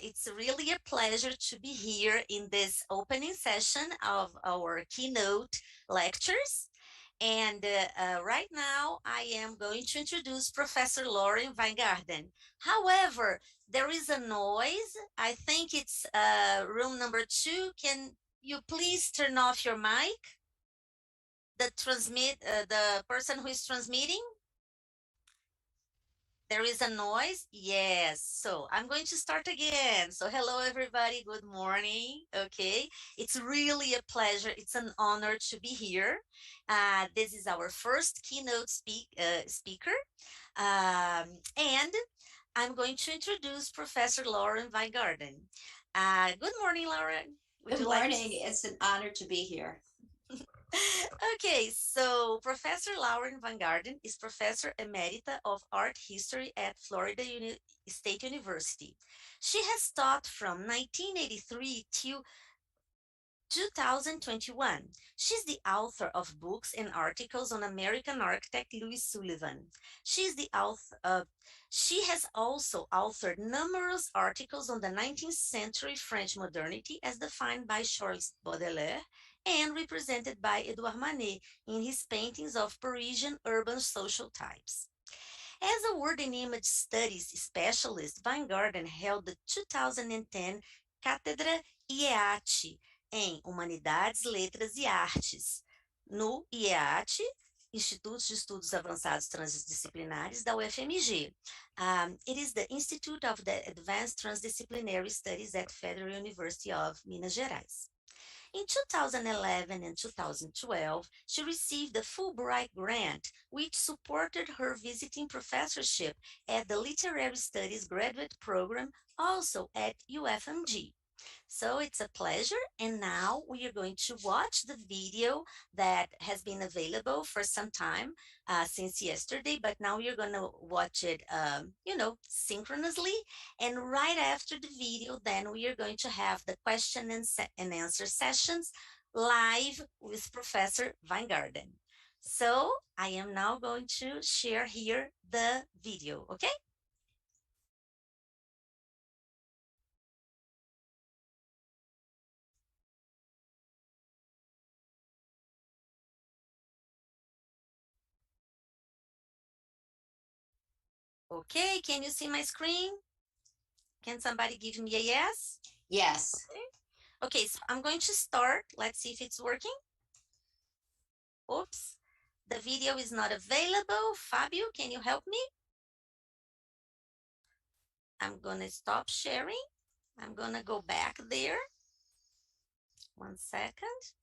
It's really a pleasure to be here in this opening session of our keynote lectures. And right now, I am going to introduce Professor Lauren Weingarden. However, there is a noise. I think it's room number 2. Can you please turn off your mic? The person who is transmitting? There is a noise? Yes. So I'm going to start again. So hello, everybody. Good morning. Okay. It's really a pleasure. It's an honor to be here. This is our first keynote speaker. And I'm going to introduce Professor Lauren Weingarden. Good morning, Lauren. Good morning. It's an honor to be here. Okay, so Professor Lauren Weingarden is Professor Emerita of Art History at Florida State University. She has taught from 1983 to 2021. She's the author of books and articles on American architect Louis Sullivan. She has also authored numerous articles on the 19th century French modernity as defined by Charles Baudelaire and represented by Edouard Manet in his paintings of Parisian urban social types. As a word and image studies specialist, Weingarden held the 2010 Cátedra IEAT em Humanidades, Letras e Artes, no IEAT, Instituto de Estudos Avançados Transdisciplinares da UFMG. It is the Institute of the Advanced Transdisciplinary Studies at Federal University of Minas Gerais. In 2011 and 2012, she received the Fulbright grant, which supported her visiting professorship at the Literary Studies graduate program, also at UFMG. So it's a pleasure. And now we are going to watch the video that has been available for some time since yesterday, but now you're going to watch it, synchronously. And right after the video, then we are going to have the question and answer sessions live with Professor Weingarden. So I am now going to share here the video, okay? Okay, can you see my screen? Can somebody give me a yes? Yes. Okay, so I'm going to start. Let's see if it's working. Oops, the video is not available. Fabio, can you help me? I'm gonna stop sharing. I'm gonna go back there. 1 second.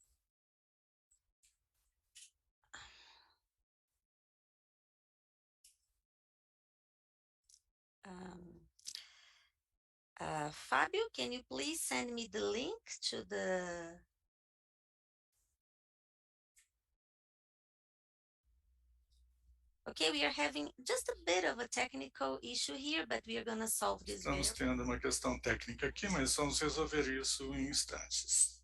Fabio, can you please send me the link to the... Okay, we are having just a bit of a technical issue here, but we are going to solve this. Estamos tendo uma questão técnica aqui, mas vamos resolver isso em instantes.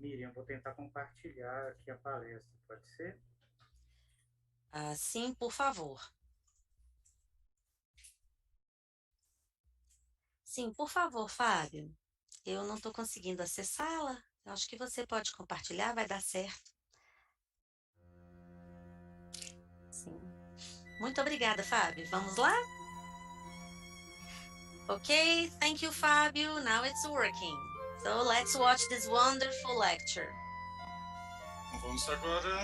Miriam, vou tentar compartilhar aqui a palestra, pode ser? Sim, por favor. Sim, por favor, Fábio. Eu não estou conseguindo acessá-la. Eu acho que você pode compartilhar, vai dar certo. Sim. Muito obrigada, Fábio. Vamos lá? Okay, thank you, Fábio. Now it's working. So let's watch this wonderful lecture. Então vamos agora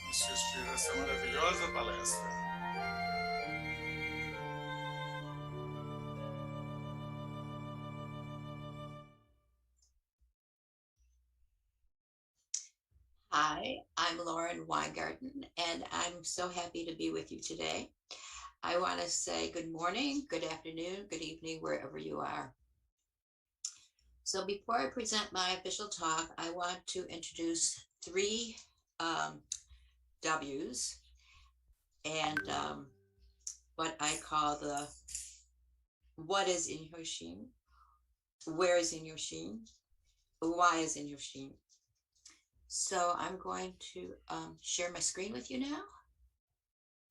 assistir essa maravilhosa palestra. Hi, I'm Lauren Weingarden, and I'm so happy to be with you today. I want to say good morning, good afternoon, good evening, wherever you are. So before I present my official talk, I want to introduce three W's and what I call the what is Inhotim, where is Inhotim, why is Inhotim. So I'm going to share my screen with you now.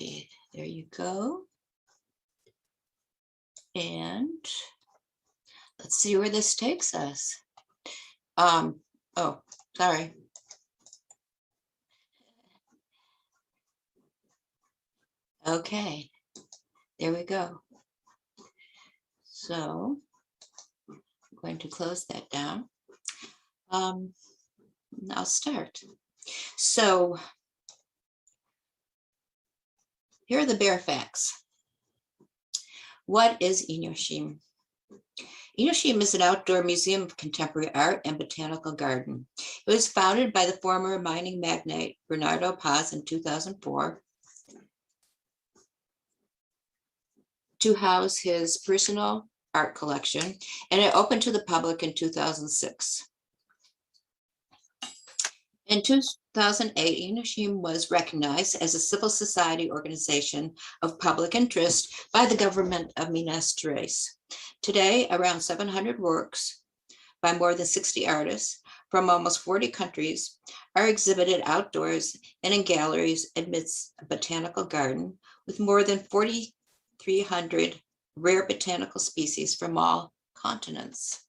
Okay, there you go. And let's see where this takes us. Oh, sorry. Okay, there we go. So I'm going to close that down. I'll start. So here are the bare facts. What is Inhotim? Inhotim is an outdoor museum of contemporary art and botanical garden. It was founded by the former mining magnate Bernardo Paz in 2004 to house his personal art collection, and it opened to the public in 2006. In 2008, Inhotim was recognized as a civil society organization of public interest by the government of Minas Gerais. Today, around 700 works by more than 60 artists from almost 40 countries are exhibited outdoors and in galleries amidst a botanical garden with more than 4,300 rare botanical species from all continents.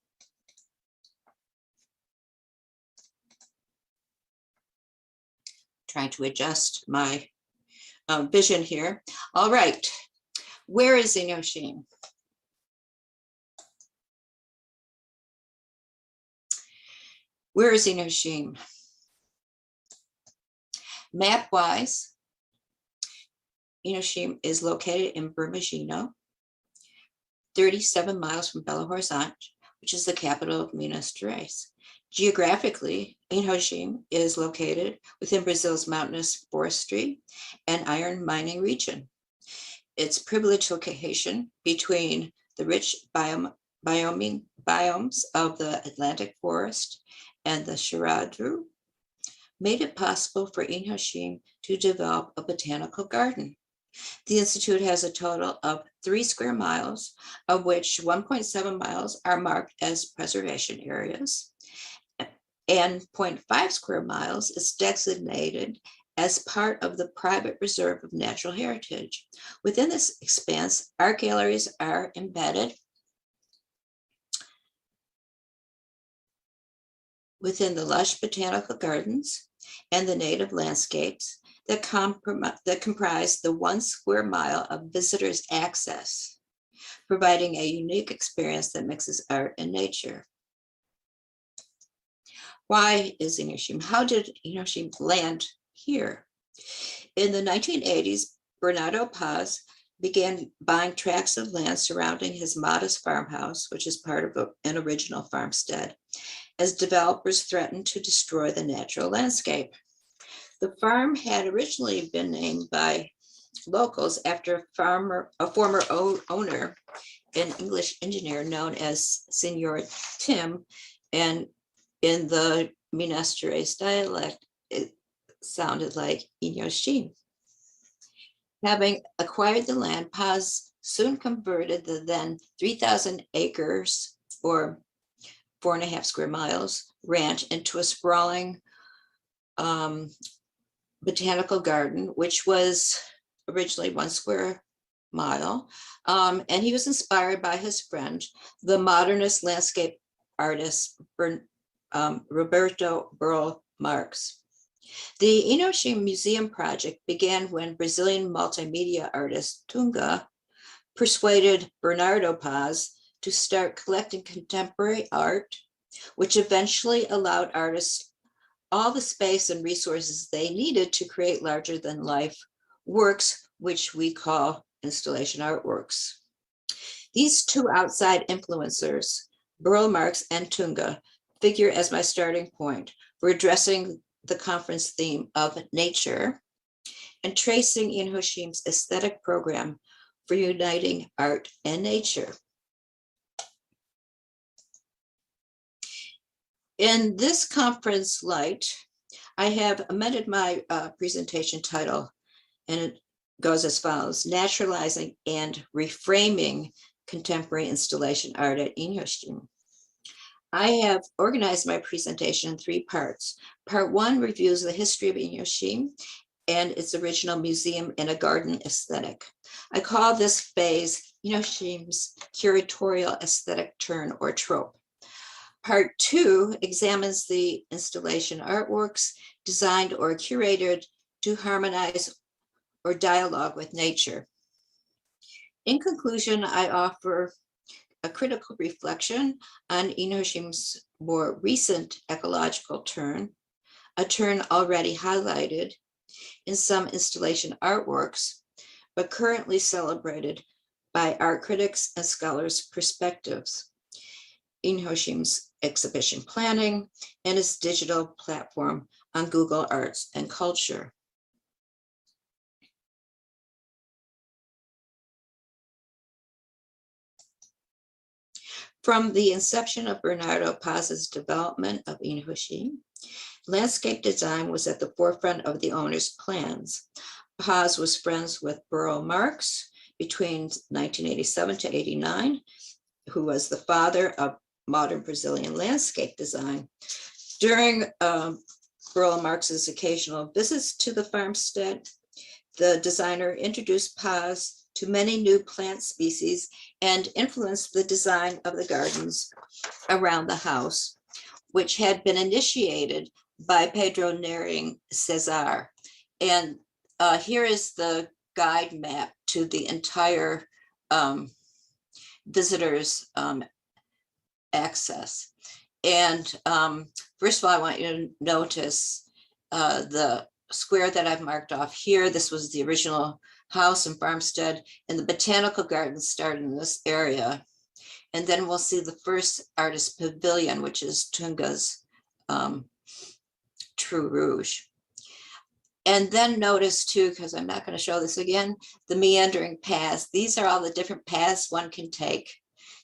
Trying to adjust my vision here. All right, where is Inhotim? Where is Inhotim? Map-wise, Inhotim is located in Bermagino, 37 miles from Belo Horizonte, which is the capital of Minas Gerais. Geographically, Inhotim is located within Brazil's mountainous forestry and iron mining region. Its privileged location between the rich biomes of the Atlantic forest and the Cerrado made it possible for Inhotim to develop a botanical garden. The Institute has a total of 3 square miles, of which 1.7 miles are marked as preservation areas, and 0.5 square miles is designated as part of the private reserve of natural heritage. Within this expanse, art galleries are embedded within the lush botanical gardens and the native landscapes that comprise the 1 square mile of visitors' access, providing a unique experience that mixes art and nature. Why is Inhotim? How did Inhotim land here? In the 1980s, Bernardo Paz began buying tracts of land surrounding his modest farmhouse, which is part of an original farmstead, as developers threatened to destroy the natural landscape. The farm had originally been named by locals after a former owner, an English engineer known as Senor Tim, and in the Minas Gerais dialect, it sounded like Inhotim. Having acquired the land, Paz soon converted the then 3,000 acres or 4.5 square miles ranch into a sprawling botanical garden, which was originally 1 square mile. And he was inspired by his friend, the modernist landscape artist, Roberto Burle Marx. The Inhotim Museum project began when Brazilian multimedia artist Tunga persuaded Bernardo Paz to start collecting contemporary art, which eventually allowed artists all the space and resources they needed to create larger than life works, which we call installation artworks. These two outside influencers, Burle Marx and Tunga, figure as my starting point for addressing the conference theme of nature and tracing Inhotim's aesthetic program for uniting art and nature. In this conference light, I have amended my presentation title, and it goes as follows: Naturalizing and Reframing Contemporary Installation Art at Inhotim. I have organized my presentation in 3 parts. Part 1 reviews the history of Inhotim and its original museum in a garden aesthetic. I call this phase Inhotim's curatorial aesthetic turn or trope. Part 2 examines the installation artworks designed or curated to harmonize or dialogue with nature. In conclusion, I offer a critical reflection on Inhotim's more recent ecological turn, a turn already highlighted in some installation artworks, but currently celebrated by art critics and scholars' perspectives. Inhotim's exhibition planning and its digital platform on Google Arts and Culture. From the inception of Bernardo Paz's development of Inhotim, landscape design was at the forefront of the owner's plans. Paz was friends with Burle Marx between 1987 to 89, who was the father of modern Brazilian landscape design. During Burle Marx's occasional visits to the farmstead, the designer introduced Paz to many new plant species and influenced the design of the gardens around the house, which had been initiated by Pedro Nering Cesar. And here is the guide map to the entire visitors' access. And first of all, I want you to notice the square that I've marked off here. This was the original house and farmstead, and the botanical gardens started in this area. And then we'll see the first artist pavilion, which is Tunga's True Rouge. And then notice too, because I'm not going to show this again, the meandering paths. These are all the different paths one can take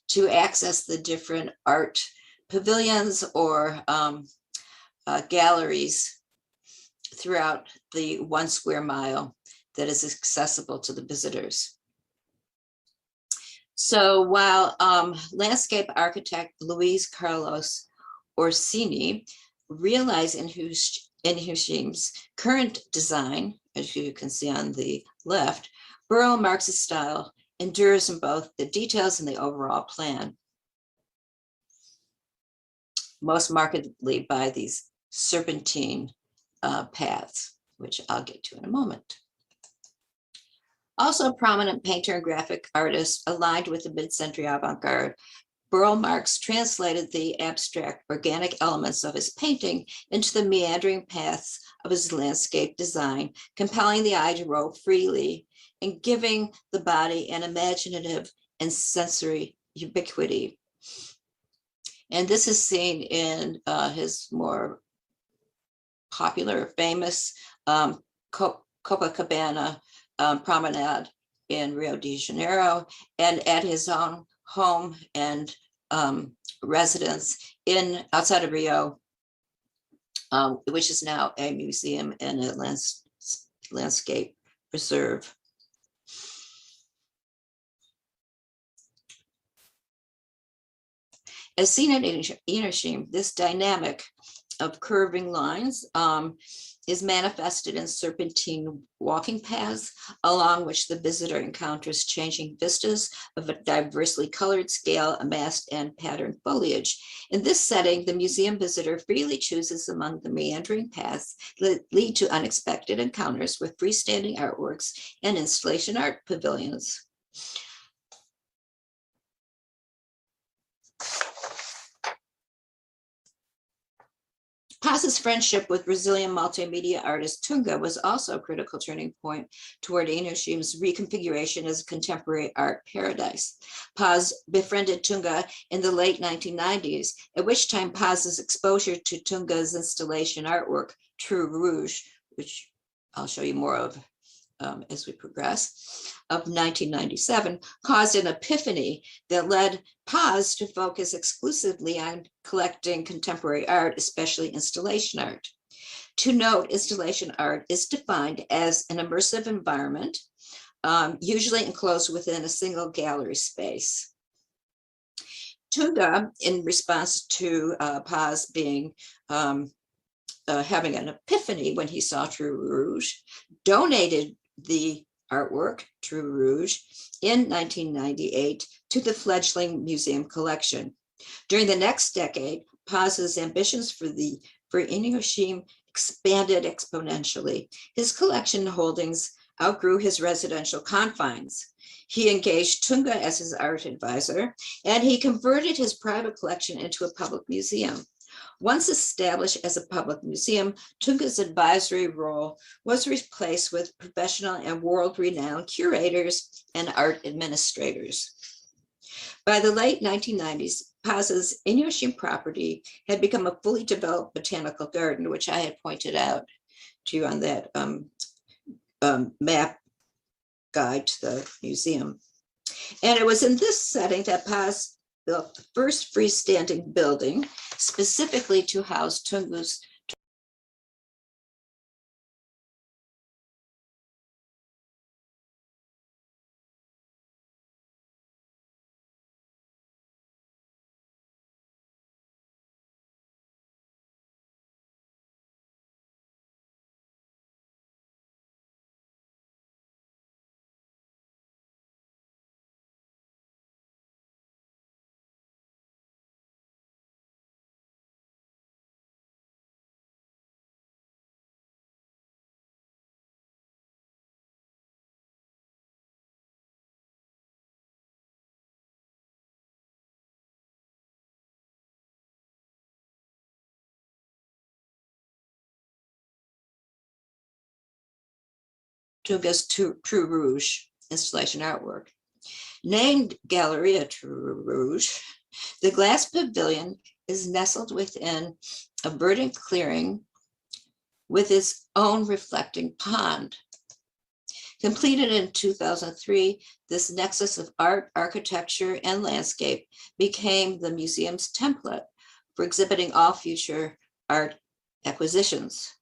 to access the different art pavilions or galleries throughout the 1 square mile that is accessible to the visitors. So while landscape architect Luis Carlos Orsini realized Inhotim's current design, as you can see on the left, Burle Marx's style endures in both the details and the overall plan, most markedly by these serpentine paths, which I'll get to in a moment. Also a prominent painter and graphic artist aligned with the mid-century avant-garde, Burle Marx translated the abstract organic elements of his painting into the meandering paths of his landscape design, compelling the eye to rove freely and giving the body an imaginative and sensory ubiquity. And this is seen in his more popular, famous Copacabana promenade in Rio de Janeiro, and at his own home and residence outside of Rio, which is now a museum and a landscape preserve. As seen in Inhotim, this dynamic of curving lines is manifested in serpentine walking paths, along which the visitor encounters changing vistas of a diversely colored scale, amassed and patterned foliage. In this setting, the museum visitor freely chooses among the meandering paths that lead to unexpected encounters with freestanding artworks and installation art pavilions. Paz's friendship with Brazilian multimedia artist Tunga was also a critical turning point toward Inhotim's reconfiguration as a contemporary art paradise. Paz befriended Tunga in the late 1990s, at which time Paz's exposure to Tunga's installation artwork, True Rouge, which I'll show you more of as we progress, of 1997, caused an epiphany that led Paz to focus exclusively on collecting contemporary art, especially installation art. To note, installation art is defined as an immersive environment, usually enclosed within a single gallery space. Tunga, in response to Paz being having an epiphany when he saw True Rouge, donated the artwork, True Rouge, in 1998 to the fledgling museum collection. During the next decade, Paz's ambitions for Inhotim expanded exponentially. His collection holdings outgrew his residential confines. He engaged Tunga as his art advisor, and he converted his private collection into a public museum. Once established as a public museum, Tunga's advisory role was replaced with professional and world-renowned curators and art administrators. By the late 1990s, Paz's Inhotim property had become a fully developed botanical garden, which I had pointed out to you on that map guide to the museum. And it was in this setting that Paz built the first freestanding building specifically to house Tunga's True Rouge installation artwork. Named Galleria True Rouge, the glass pavilion is nestled within a verdant clearing with its own reflecting pond. Completed in 2003, this nexus of art, architecture, and landscape became the museum's template for exhibiting all future art acquisitions.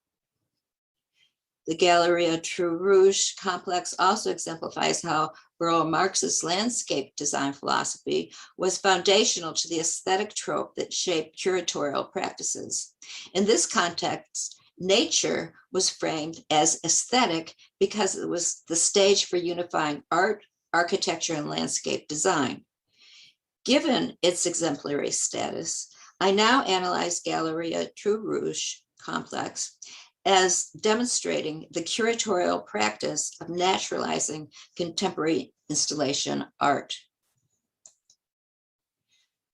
The Galleria True Rouge complex also exemplifies how Karl Marx's landscape design philosophy was foundational to the aesthetic trope that shaped curatorial practices. In this context, nature was framed as aesthetic because it was the stage for unifying art, architecture, and landscape design. Given its exemplary status, I now analyze Galleria True Rouge complex as demonstrating the curatorial practice of naturalizing contemporary installation art.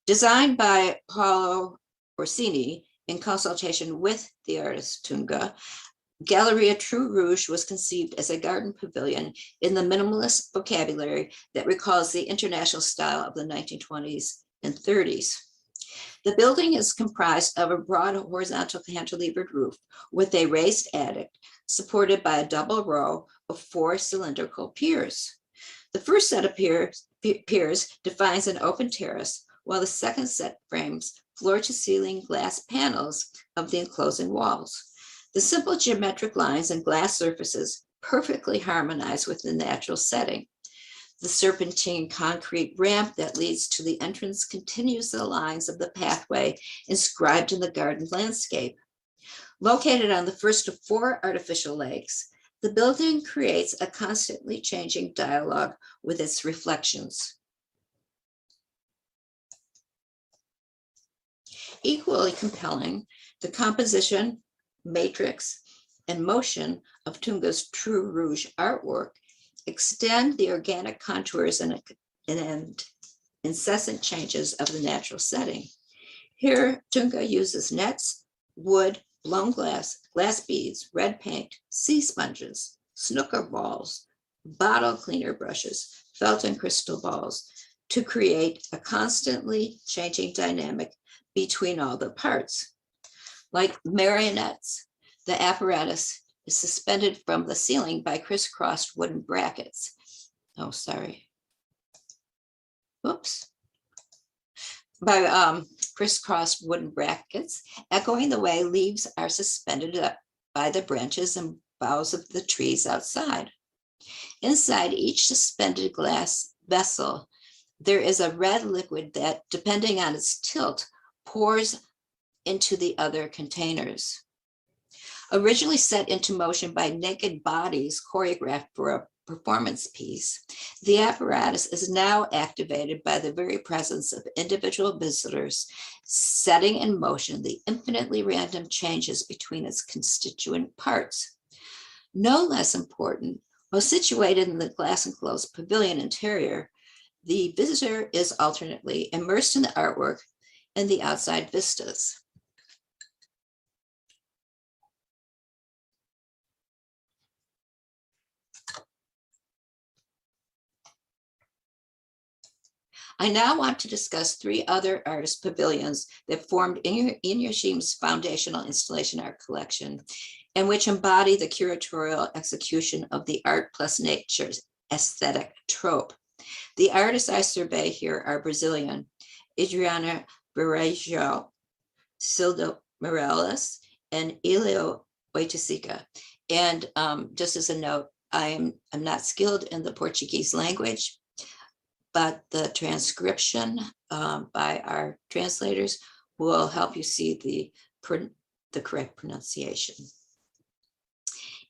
Designed by Paolo Orsini in consultation with the artist Tunga, Galleria True Rouge was conceived as a garden pavilion in the minimalist vocabulary that recalls the international style of the 1920s and 30s. The building is comprised of a broad horizontal cantilevered roof with a raised attic supported by a double row of 4 cylindrical piers. The first set of piers defines an open terrace, while the second set frames floor-to-ceiling glass panels of the enclosing walls. The simple geometric lines and glass surfaces perfectly harmonize with the natural setting. The serpentine concrete ramp that leads to the entrance continues the lines of the pathway inscribed in the garden landscape. Located on the first of 4 artificial lakes, the building creates a constantly changing dialogue with its reflections. Equally compelling, the composition, matrix, and motion of Tunga's True Rouge artwork extend the organic contours and incessant changes of the natural setting. Here, Tunga uses nets, wood, blown glass, glass beads, red paint, sea sponges, snooker balls, bottle cleaner brushes, felt and crystal balls to create a constantly changing dynamic between all the parts. Like marionettes, the apparatus is suspended from the ceiling by crisscrossed wooden brackets. Oh, sorry. Oops. By crisscrossed wooden brackets, echoing the way leaves are suspended up by the branches and boughs of the trees outside. Inside each suspended glass vessel, there is a red liquid that, depending on its tilt, pours into the other containers. Originally set into motion by naked bodies choreographed for a performance piece, the apparatus is now activated by the very presence of individual visitors, setting in motion the infinitely random changes between its constituent parts. No less important, while situated in the glass enclosed pavilion interior, the visitor is alternately immersed in the artwork and the outside vistas. I now want to discuss 3 other artist pavilions that formed Inhotim's foundational installation art collection, and which embody the curatorial execution of the art plus nature's aesthetic trope. The artists I survey here are Brazilian, Adriana Barrejo, Sildo Morales, and Elio Oiticica. And just as a note, I'm not skilled in the Portuguese language, but the transcription by our translators will help you see the correct pronunciation.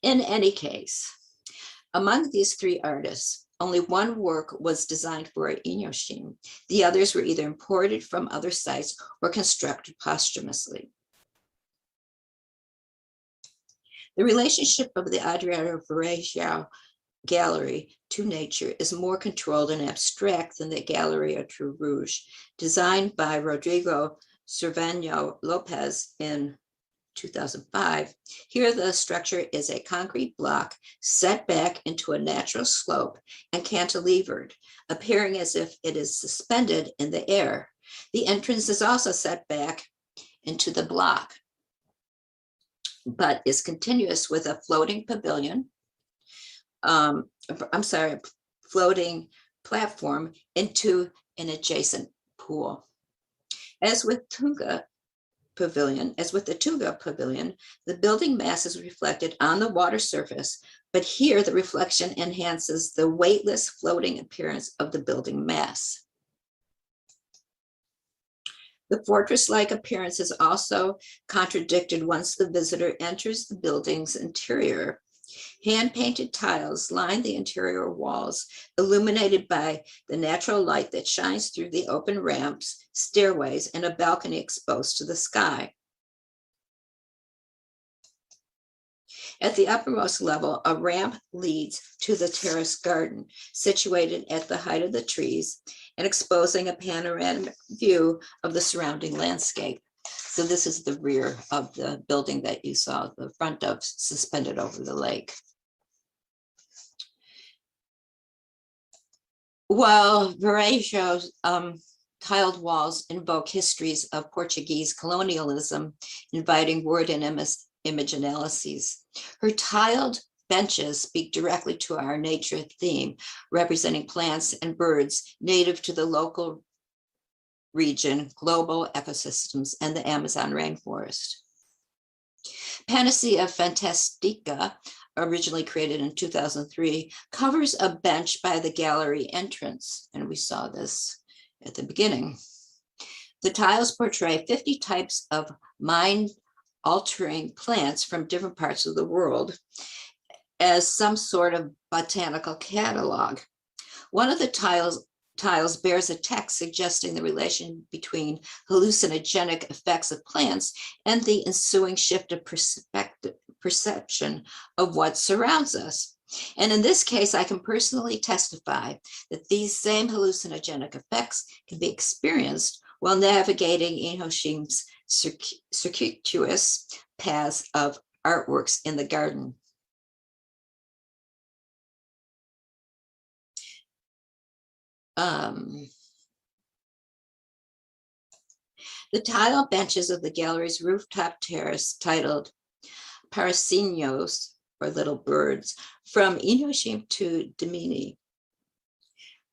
In any case, among these 3 artists, only one work was designed for Inhotim. The others were either imported from other sites or constructed posthumously. The relationship of the Adriano Varejao gallery to nature is more controlled and abstract than the Gallery of True Rouge, designed by Rodrigo Cervano Lopez in 2005. Here, the structure is a concrete block set back into a natural slope and cantilevered, appearing as if it is suspended in the air. The entrance is also set back into the block, but is continuous with a floating pavilion, floating platform into an adjacent pool. As with the Tunga Pavilion, the building mass is reflected on the water surface, but here the reflection enhances the weightless floating appearance of the building mass. The fortress-like appearance is also contradicted once the visitor enters the building's interior. Hand-painted tiles line the interior walls, illuminated by the natural light that shines through the open ramps, stairways, and a balcony exposed to the sky. At the uppermost level, a ramp leads to the terrace garden, situated at the height of the trees and exposing a panoramic view of the surrounding landscape. So this is the rear of the building that you saw the front of, suspended over the lake. While Varejo's tiled walls invoke histories of Portuguese colonialism, inviting word and image analyses, her tiled benches speak directly to our nature theme, representing plants and birds native to the local region, global ecosystems, and the Amazon rainforest. Panacea Fantastica originally created in 2003, covers a bench by the gallery entrance. And we saw this at the beginning. The tiles portray 50 types of mind-altering plants from different parts of the world as some sort of botanical catalog. One of the tiles bears a text suggesting the relation between hallucinogenic effects of plants and the ensuing shift of perception of what surrounds us. And in this case, I can personally testify that these same hallucinogenic effects can be experienced while navigating Inhotim's circuitous paths of artworks in the garden. The tile benches of the gallery's rooftop terrace, titled Parasinos, or little birds, from Inhotim to Dimini,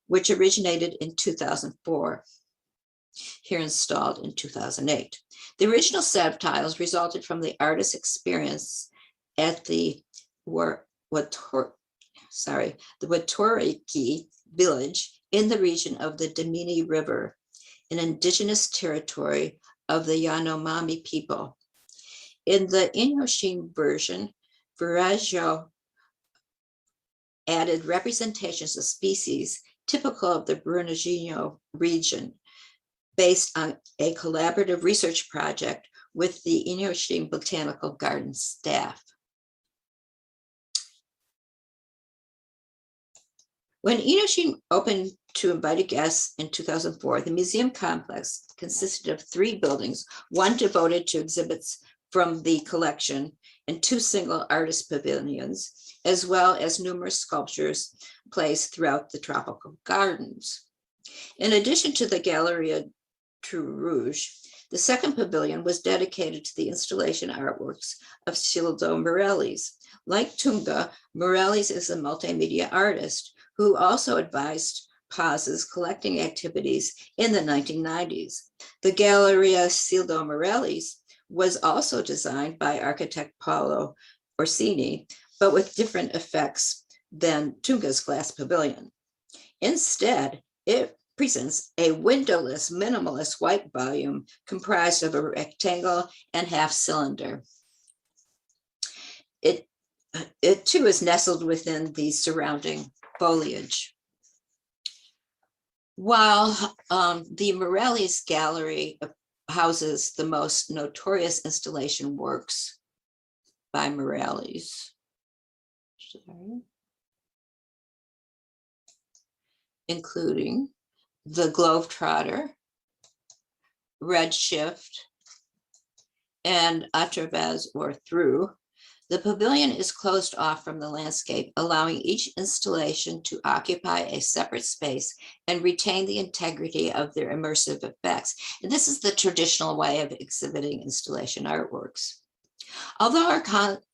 which originated in 2004, here installed in 2008. The original set of tiles resulted from the artist's experience at the Watoriki village in the region of the Dimini River, an indigenous territory of the Yanomami people. In the Inhotim version, Verraggio added representations of species typical of the Bernardino region, based on a collaborative research project with the Inhotim Botanical Garden staff. When Inhotim opened to invited guests in 2004, the museum complex consisted of 3 buildings, one devoted to exhibits from the collection and 2 single artist pavilions, as well as numerous sculptures placed throughout the tropical gardens. In addition to the Galleria Rouge, the second pavilion was dedicated to the installation artworks of Cildo Morellis. Like Tunga, Morellis is a multimedia artist who also advised Paz's collecting activities in the 1990s. The Galleria Cildo Morellis was also designed by architect Paolo Orsini, but with different effects than Tunga's glass pavilion. Instead, it presents a windowless, minimalist white volume comprised of a rectangle and half cylinder. It too is nestled within the surrounding foliage. While the Morellis Gallery houses the most notorious installation works by Morellis, including the Globetrotter, Redshift, and A Travers or Through, the pavilion is closed off from the landscape, allowing each installation to occupy a separate space and retain the integrity of their immersive effects. And this is the traditional way of exhibiting installation artworks. Although our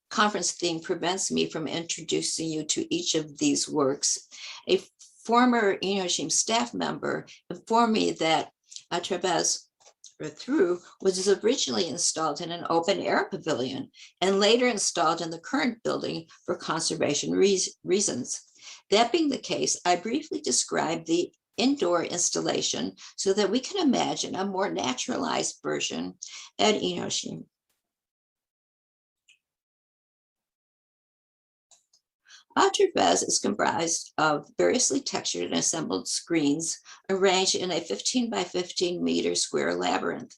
conference theme prevents me from introducing you to each of these works, a former Inhotim staff member informed me that A Travers or Through was originally installed in an open air pavilion and later installed in the current building for conservation reasons. That being the case, I briefly described the indoor installation so that we can imagine a more naturalized version at Inhotim. A Travers is comprised of variously textured and assembled screens arranged in a 15 by 15 meter square labyrinth.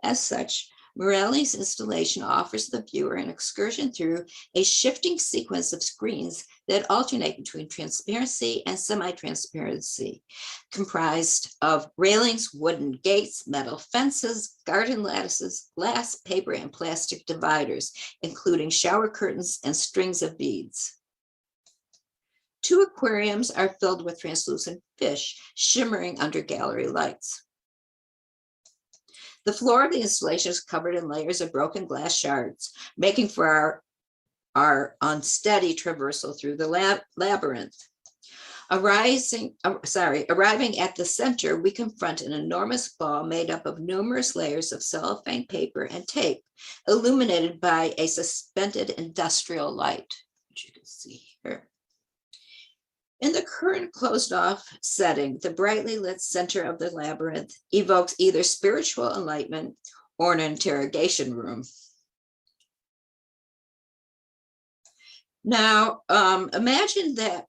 As such, Morelli's installation offers the viewer an excursion through a shifting sequence of screens that alternate between transparency and semi-transparency, comprised of railings, wooden gates, metal fences, garden lattices, glass, paper, and plastic dividers, including shower curtains and strings of beads. 2 aquariums are filled with translucent fish shimmering under gallery lights. The floor of the installation is covered in layers of broken glass shards, making for our unsteady traversal through the labyrinth. Arriving at the center, we confront an enormous ball made up of numerous layers of cellophane paper and tape, illuminated by a suspended industrial light. which you can see here. In the current closed-off setting, the brightly lit center of the labyrinth evokes either spiritual enlightenment or an interrogation room. Now, imagine that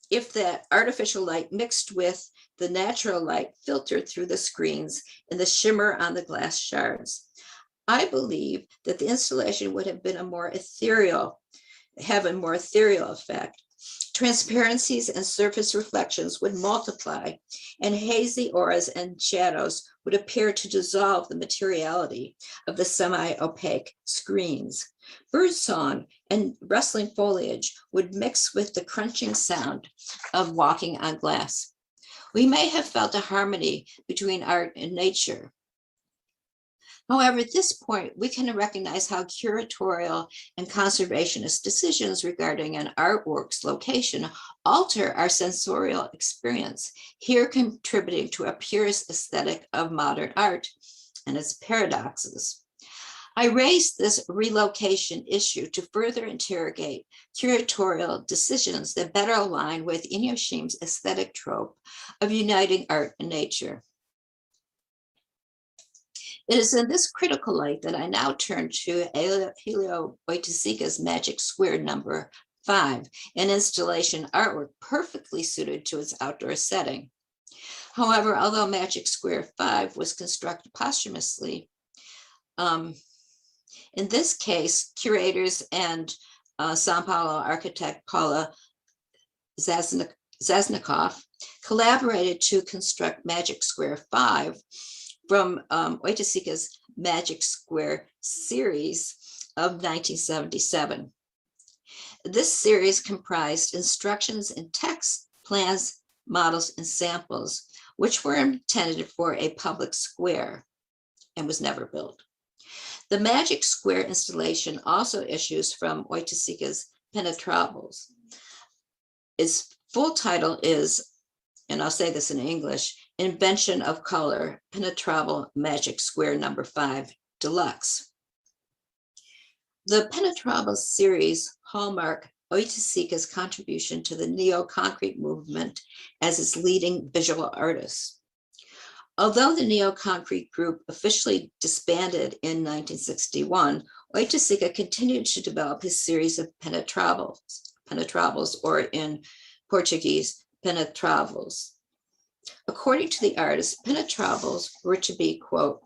if that artificial light mixed with the natural light filtered through the screens and the shimmer on the glass shards. I believe that the installation would have been a more ethereal effect. Transparencies and surface reflections would multiply, and hazy auras and shadows would appear to dissolve the materiality of the semi-opaque screens. Birdsong and rustling foliage would mix with the crunching sound of walking on glass. We may have felt a harmony between art and nature. However, at this point, we can recognize how curatorial and conservationist decisions regarding an artwork's location alter our sensorial experience, here contributing to a purist aesthetic of modern art and its paradoxes. I raised this relocation issue to further interrogate curatorial decisions that better align with Inhotim's aesthetic trope of uniting art and nature. It is in this critical light that I now turn to Helio Oiticica's Magic Square number 5, an installation artwork perfectly suited to its outdoor setting. However, although Magic Square 5 was constructed posthumously, in this case, curators and Sao Paulo architect Paula Zasnikoff collaborated to construct Magic Square 5 from Oiticica's Magic Square series of 1977. This series comprised instructions in text, plans, models, and samples, which were intended for a public square and was never built. The Magic Square installation also issues from Oiticica's Penetrables. Its full title is, and I'll say this in English, Invention of Color, Penetrable Magic Square number 5 Deluxe. The Penetrable series hallmark Oiticica's contribution to the neo-concrete movement as its leading visual artist. Although the neo-concrete group officially disbanded in 1961, Oiticica continued to develop his series of penetrables, or in Portuguese, penetravels. According to the artist, penetrables were to be, quote,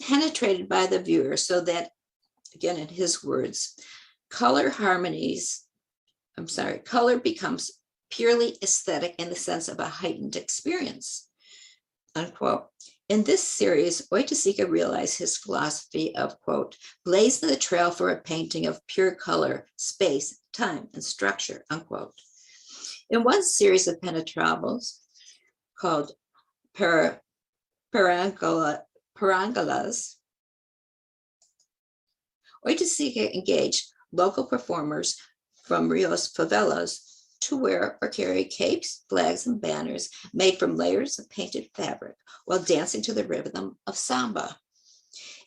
penetrated by the viewer so that, again, in his words, color becomes purely aesthetic in the sense of a heightened experience, unquote. In this series, Oiticica realized his philosophy of, quote, blazing the trail for a painting of pure color, space, time, and structure, unquote. In one series of penetrables, called Parangalas, Oiticica engaged local performers from Rio's favelas to wear or carry capes, flags, and banners made from layers of painted fabric while dancing to the rhythm of samba.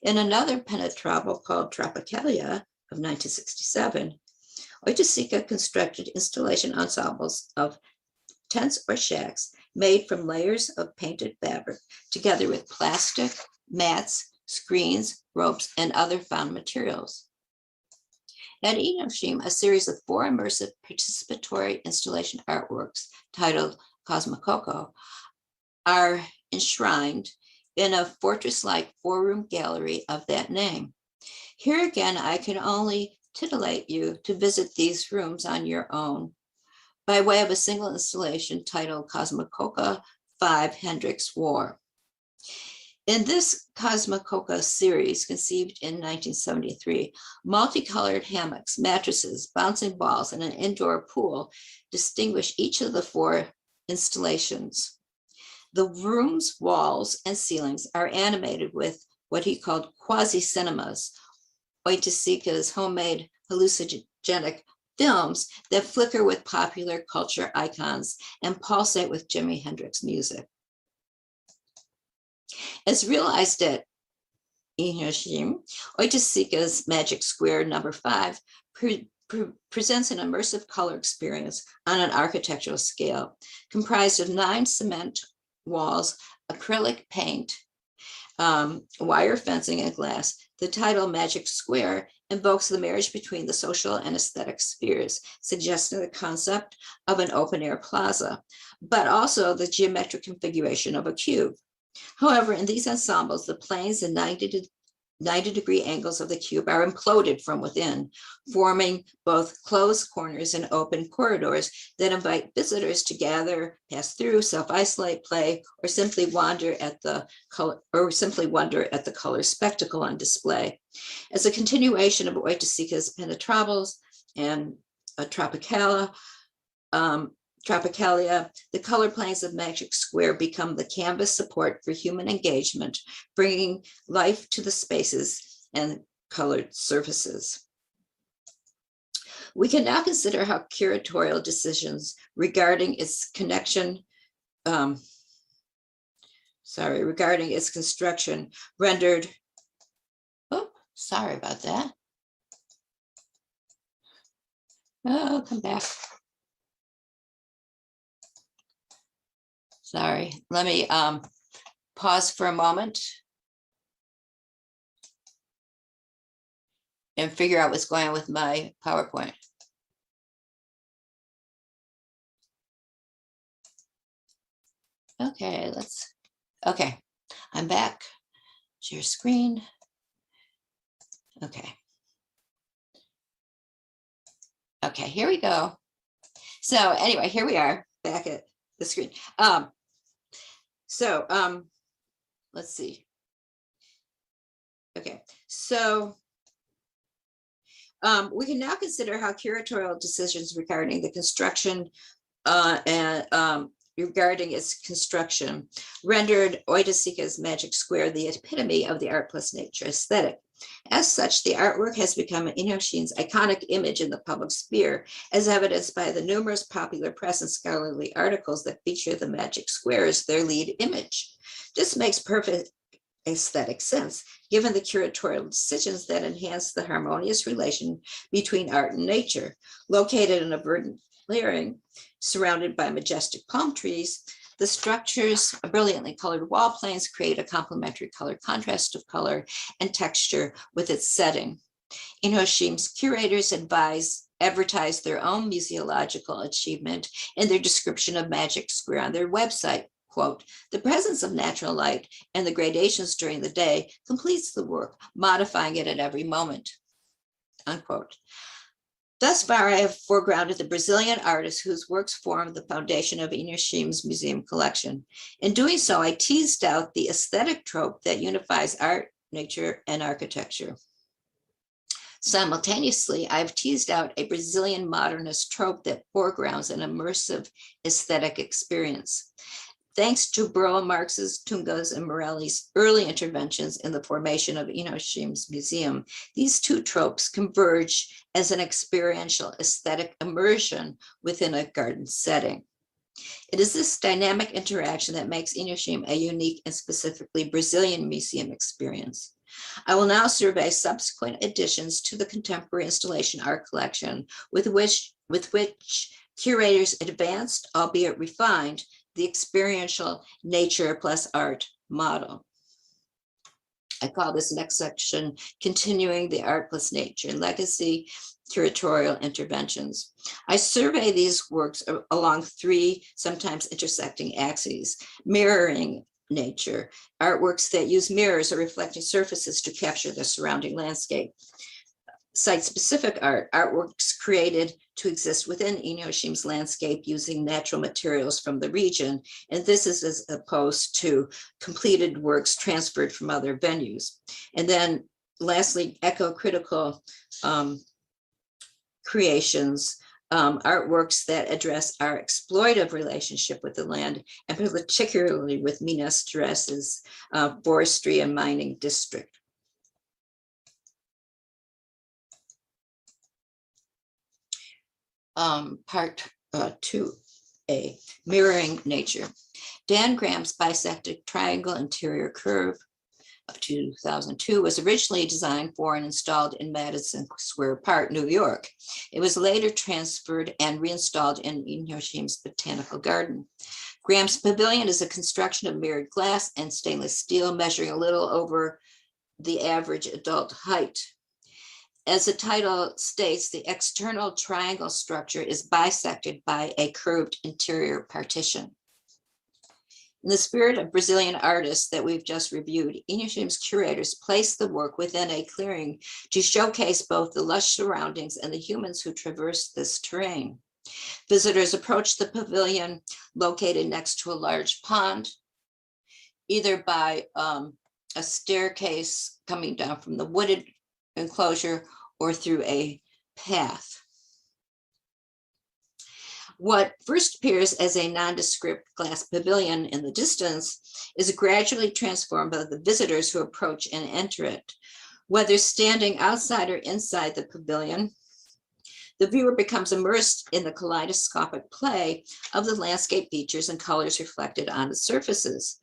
In another penetrable called Tropicalia of 1967, Oiticica constructed installation ensembles of tents or shacks made from layers of painted fabric, together with plastic, mats, screens, ropes, and other found materials. At Inhotim, a series of 4 immersive participatory installation artworks titled Cosmococo are enshrined in a fortress-like 4-room gallery of that name. Here again, I can only titillate you to visit these rooms on your own by way of a single installation titled Cosmococo 5 Hendrix War. In this Cosmococo series, conceived in 1973, multicolored hammocks, mattresses, bouncing balls, and an indoor pool distinguish each of the 4 installations. The room's walls and ceilings are animated with what he called quasi-cinemas, Oiticica's homemade hallucinogenic films that flicker with popular culture icons and pulsate with Jimi Hendrix music. As realized at Inhotim, Oiticica's Magic Square number 5 presents an immersive color experience on an architectural scale, comprised of 9 cement walls, acrylic paint, wire fencing, and glass. The title Magic Square invokes the marriage between the social and aesthetic spheres, suggesting the concept of an open-air plaza, but also the geometric configuration of a cube. However, in these ensembles, the planes and 90-degree angles of the cube are imploded from within, forming both closed corners and open corridors that invite visitors to gather, pass through, self-isolate, play, or simply wonder at the color spectacle on display. As a continuation of Oiticica's penetrables and Tropicalia, the color planes of Magic Square become the canvas support for human engagement, bringing life to the spaces and colored surfaces. We can now consider how curatorial decisions regarding its construction rendered, sorry about that. Oh, come back. Sorry, let me pause for a moment and figure out what's going on with my PowerPoint. Okay, I'm back. Share screen. Okay, here we go. So anyway, here we are back at the screen. Let's see. Okay, so we can now consider how curatorial decisions regarding the construction regarding its construction rendered Oiticica's Magic Square the epitome of the art plus nature aesthetic. As such, the artwork has become Inhotim's iconic image in the public sphere, as evidenced by the numerous popular press and scholarly articles that feature the Magic Square as their lead image. This makes perfect aesthetic sense, given the curatorial decisions that enhance the harmonious relation between art and nature. Located in a verdant clearing surrounded by majestic palm trees, the structure's brilliantly colored wall planes create a complementary color contrast of color and texture with its setting. Inhotim's curators advertise their own museological achievement in their description of Magic Square on their website. Quote, "The presence of natural light and the gradations during the day completes the work, modifying it at every moment." Unquote. Thus far, I have foregrounded the Brazilian artist whose works form the foundation of Inhotim's museum collection. In doing so, I teased out the aesthetic trope that unifies art, nature, and architecture. Simultaneously, I've teased out a Brazilian modernist trope that foregrounds an immersive aesthetic experience. Thanks to Burle Marx's, Tunga's, and Morelli's early interventions in the formation of Inhotim's museum, these two tropes converge as an experiential aesthetic immersion within a garden setting. It is this dynamic interaction that makes Inhotim a unique and specifically Brazilian museum experience. I will now survey subsequent additions to the contemporary installation art collection with which curators advanced, albeit refined, the experiential nature plus art model. I call this next section Continuing the Art plus Nature Legacy Curatorial Interventions. I survey these works along 3 sometimes intersecting axes: mirroring nature, artworks that use mirrors or reflecting surfaces to capture the surrounding landscape; site-specific art, artworks created to exist within Inhotim's landscape using natural materials from the region. And this is as opposed to completed works transferred from other venues. And then lastly, eco-critical creations, artworks that address our exploitive relationship with the land, and particularly with Minas Gerais' forestry and mining district. Part 2A, mirroring nature. Dan Graham's bisected triangle interior curve of 2002 was originally designed for and installed in Madison Square Park, New York. It was later transferred and reinstalled in Inhotim's Botanical Garden. Graham's Pavilion is a construction of mirrored glass and stainless steel, measuring a little over the average adult height. As the title states, the external triangle structure is bisected by a curved interior partition. In the spirit of Brazilian artists that we've just reviewed, Inhotim's curators placed the work within a clearing to showcase both the lush surroundings and the humans who traverse this terrain. Visitors approach the pavilion located next to a large pond, either by a staircase coming down from the wooded enclosure or through a path. What first appears as a nondescript glass pavilion in the distance is gradually transformed by the visitors who approach and enter it. Whether standing outside or inside the pavilion, the viewer becomes immersed in the kaleidoscopic play of the landscape features and colors reflected on the surfaces.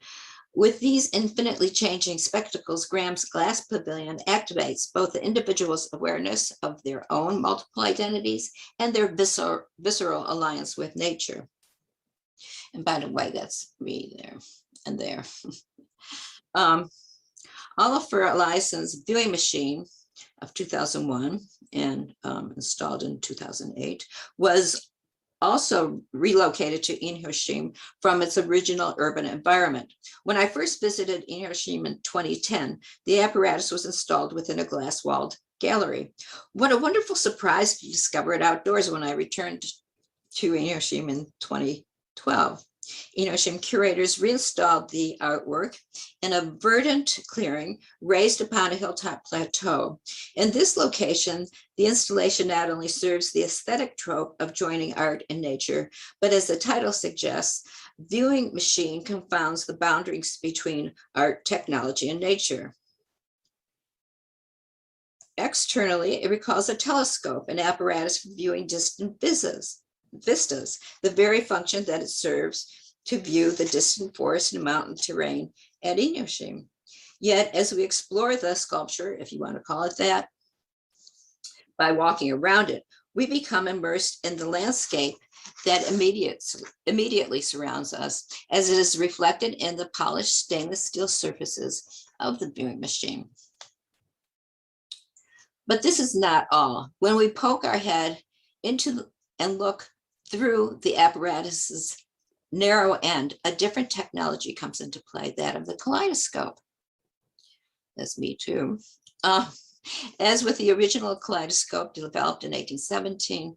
With these infinitely changing spectacles, Graham's glass pavilion activates both the individual's awareness of their own multiple identities and their visceral alliance with nature. And by the way, that's me there and there. Oliver Eliason's viewing machine of 2001 and installed in 2008 was also relocated to Inhotim from its original urban environment. When I first visited Inhotim in 2010, the apparatus was installed within a glass-walled gallery. What a wonderful surprise to discover it outdoors when I returned to Inhotim in 2012. Inhotim curators reinstalled the artwork in a verdant clearing raised upon a hilltop plateau. In this location, the installation not only serves the aesthetic trope of joining art and nature, but as the title suggests, viewing machine confounds the boundaries between art, technology, and nature. Externally, it recalls a telescope, an apparatus for viewing distant vistas, the very function that it serves to view the distant forest and mountain terrain at Inhotim. Yet, as we explore the sculpture, if you want to call it that, by walking around it, we become immersed in the landscape that immediately surrounds us, as it is reflected in the polished stainless steel surfaces of the viewing machine. But this is not all. When we poke our head into and look through the apparatus's narrow end, a different technology comes into play, that of the kaleidoscope. That's me too. As with the original kaleidoscope developed in 1817,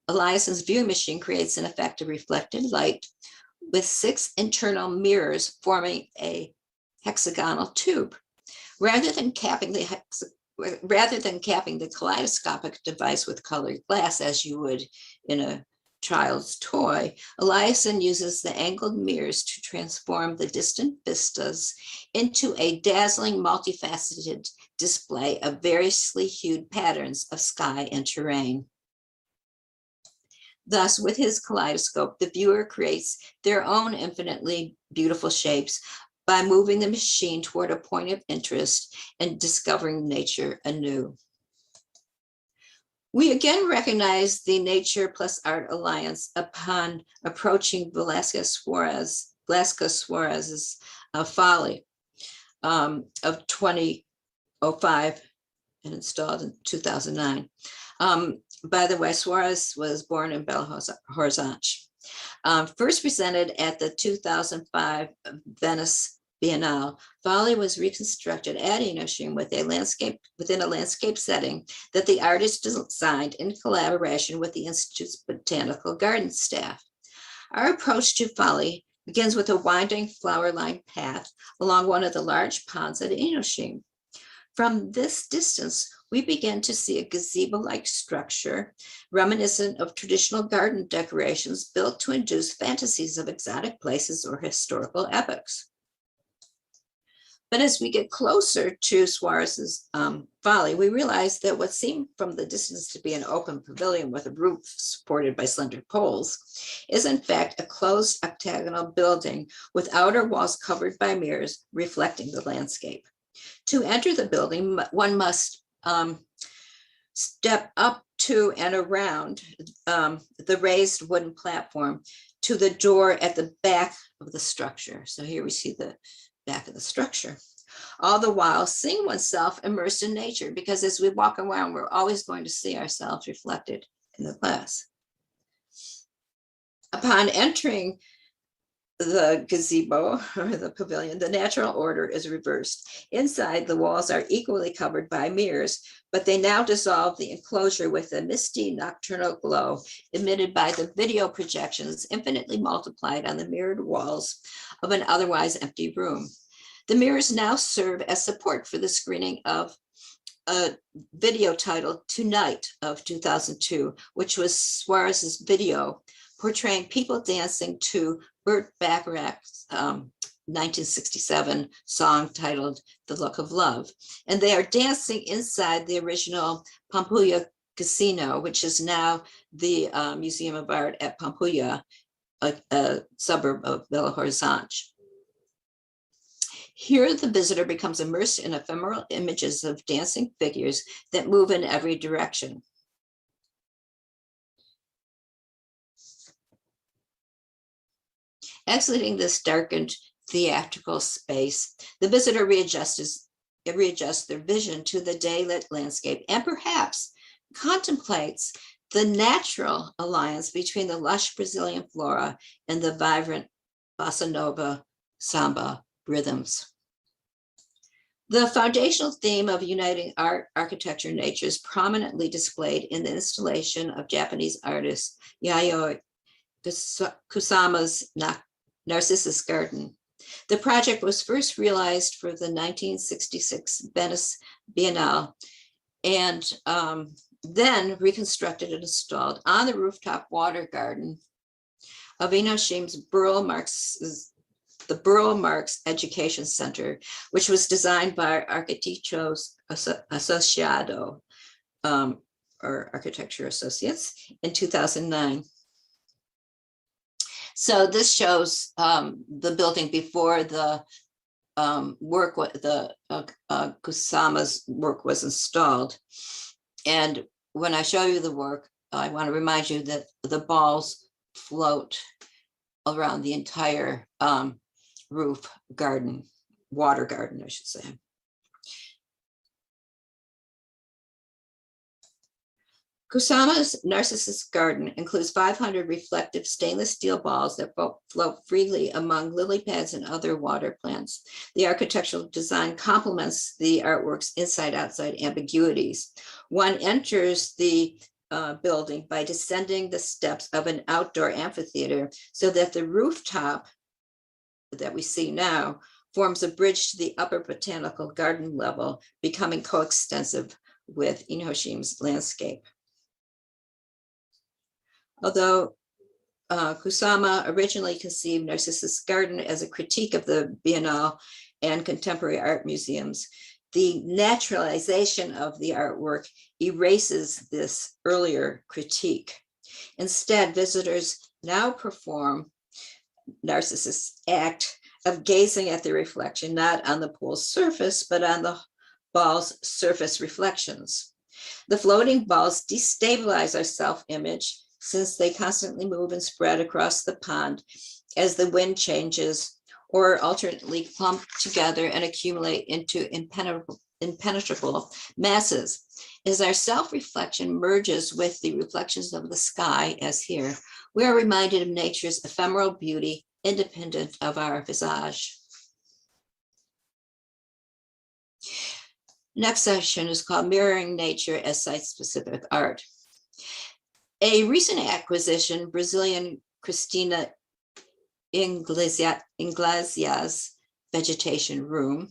Eliason's viewing machine creates an effect of reflected light with 6 internal mirrors forming a hexagonal tube. Rather than capping the kaleidoscopic device with colored glass as you would in a child's toy, Eliason uses the angled mirrors to transform the distant vistas into a dazzling, multifaceted display of variously hued patterns of sky and terrain. Thus, with his kaleidoscope, the viewer creates their own infinitely beautiful shapes by moving the machine toward a point of interest and discovering nature anew. We again recognize the nature plus art alliance upon approaching Velasquez Suarez's Folly of 2005 and installed in 2009. By the way, Suarez was born in Belo Horizonte. First presented at the 2005 Venice Biennale, Folly was reconstructed at Inhotim within a landscape setting that the artist designed in collaboration with the Institute's Botanical Garden staff. Our approach to Folly begins with a winding flower-lined path along one of the large ponds at Inhotim. From this distance, we begin to see a gazebo-like structure reminiscent of traditional garden decorations built to induce fantasies of exotic places or historical epochs. But as we get closer to Suarez's Folly, we realize that what seemed from the distance to be an open pavilion with a roof supported by slender poles is in fact a closed octagonal building with outer walls covered by mirrors reflecting the landscape. To enter the building, one must step up to and around the raised wooden platform to the door at the back of the structure. So here we see the back of the structure. All the while seeing oneself immersed in nature, because as we walk around, we're always going to see ourselves reflected in the glass. Upon entering the gazebo or the pavilion, the natural order is reversed. Inside, the walls are equally covered by mirrors, but they now dissolve the enclosure with a misty nocturnal glow emitted by the video projections infinitely multiplied on the mirrored walls of an otherwise empty room. The mirrors now serve as support for the screening of a video titled Tonight of 2002, which was Suarez's video portraying people dancing to Burt Bacharach's 1967 song titled The Look of Love. And they are dancing inside the original Pampulha Casino, which is now the Museum of Art at Pampulha, a suburb of Belo Horizonte. Here, the visitor becomes immersed in ephemeral images of dancing figures that move in every direction. Exiting this darkened theatrical space, the visitor readjusts their vision to the daylit landscape and perhaps contemplates the natural alliance between the lush Brazilian flora and the vibrant bossa nova samba rhythms. The foundational theme of uniting art, architecture, and nature is prominently displayed in the installation of Japanese artist Yayoi Kusama's Narcissus Garden. The project was first realized for the 1966 Venice Biennale and then reconstructed and installed on the rooftop water garden of Inhotim's the Burl Marx Education Center, which was designed by Arquitectos Associado, or Architecture Associates, in 2009. So this shows the building before the Kusama's work was installed. And when I show you the work, I want to remind you that the balls float around the entire roof garden, water garden, I should say. Kusama's Narcissus Garden includes 500 reflective stainless steel balls that float freely among lily pads and other water plants. The architectural design complements the artwork's inside-outside ambiguities. One enters the building by descending the steps of an outdoor amphitheater so that the rooftop that we see now forms a bridge to the upper botanical garden level, becoming coextensive with Inhotim's landscape. Although Kusama originally conceived Narcissus Garden as a critique of the Biennale and contemporary art museums, the naturalization of the artwork erases this earlier critique. Instead, visitors now perform Narcissus' act of gazing at the reflection, not on the pool's surface, but on the ball's surface reflections. The floating balls destabilize our self-image, since they constantly move and spread across the pond as the wind changes, or alternately clump together and accumulate into impenetrable masses. As our self-reflection merges with the reflections of the sky, as here, we are reminded of nature's ephemeral beauty, independent of our visage. Next section is called Mirroring Nature as Site-Specific Art. A recent acquisition, Brazilian Cristina Iglesias Vegetation Room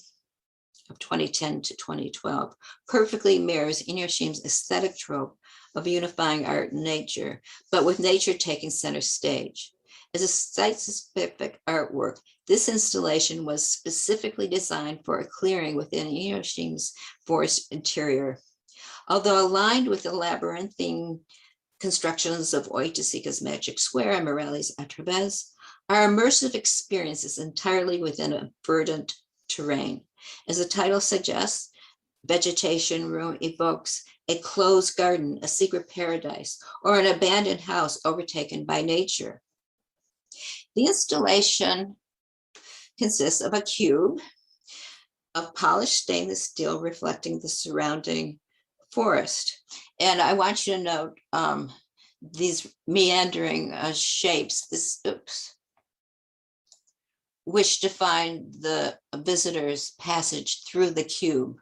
of 2010 to 2012, perfectly mirrors Inhotim's aesthetic trope of unifying art and nature, but with nature taking center stage. As a site-specific artwork, this installation was specifically designed for a clearing within Inhotim's forest interior. Although aligned with the labyrinthine constructions of Oiticica's Magic Square and Morelli's Através, our immersive experience is entirely within a verdant terrain. As the title suggests, vegetation room evokes a closed garden, a secret paradise, or an abandoned house overtaken by nature. The installation consists of a cube of polished stainless steel reflecting the surrounding forest. And I want you to note these meandering shapes, which define the visitor's passage through the cube,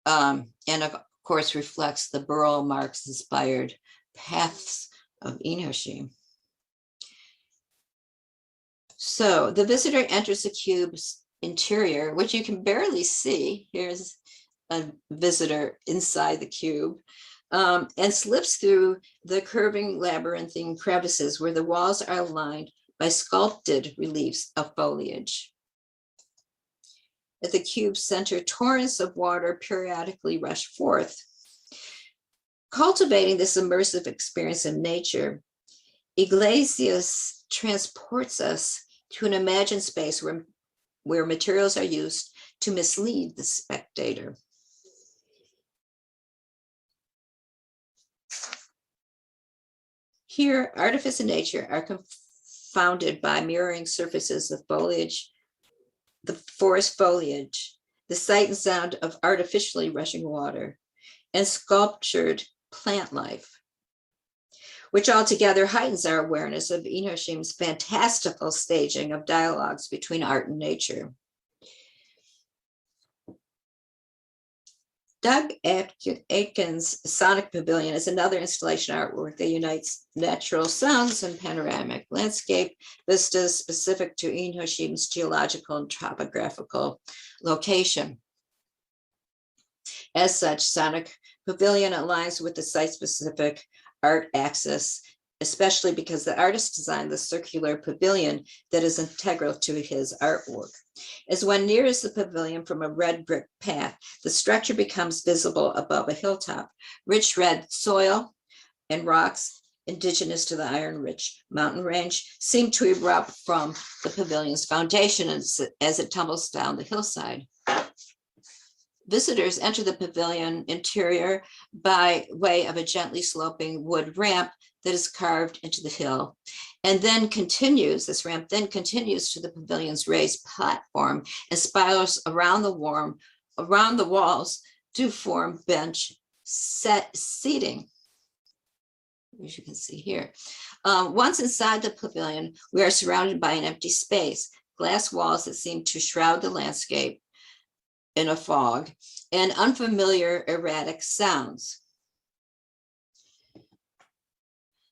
and of course reflects the burrow marks inspired paths of Inhotim. So the visitor enters the cube's interior, which you can barely see. Here's a visitor inside the cube, and slips through the curving labyrinthine crevices where the walls are lined by sculpted reliefs of foliage. At the cube's center, torrents of water periodically rush forth. Cultivating this immersive experience of nature, Iglesias transports us to an imagined space where materials are used to mislead the spectator. Here, artifice and nature are confounded by mirroring surfaces of foliage, the forest foliage, the sight and sound of artificially rushing water, and sculptured plant life, which altogether heightens our awareness of Inhotim's fantastical staging of dialogues between art and nature. Doug Aitken's Sonic Pavilion is another installation artwork that unites natural sounds and panoramic landscape vistas specific to Inhotim's geological and topographical location. As such, Sonic Pavilion aligns with the site-specific art axis, especially because the artist designed the circular pavilion that is integral to his artwork. As one nears the pavilion from a red brick path, the structure becomes visible above a hilltop. Rich red soil and rocks indigenous to the iron-rich mountain range seem to erupt from the pavilion's foundation as it tumbles down the hillside. Visitors enter the pavilion interior by way of a gently sloping wood ramp that is carved into the hill, and then this ramp then continues to the pavilion's raised platform and spirals around the walls to form bench set seating, as you can see here. Once inside the pavilion, we are surrounded by an empty space, glass walls that seem to shroud the landscape in a fog, and unfamiliar erratic sounds.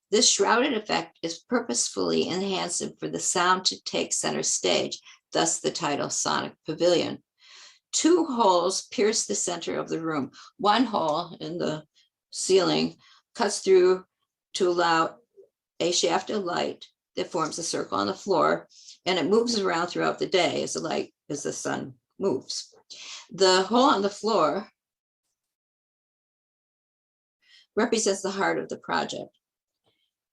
This shrouded effect is purposefully enhanced for the sound to take center stage, thus the title Sonic Pavilion. Two holes pierce the center of the room. One hole in the ceiling cuts through to allow a shaft of light that forms a circle on the floor, and it moves around throughout the day as the sun moves. The hole on the floor represents the heart of the project.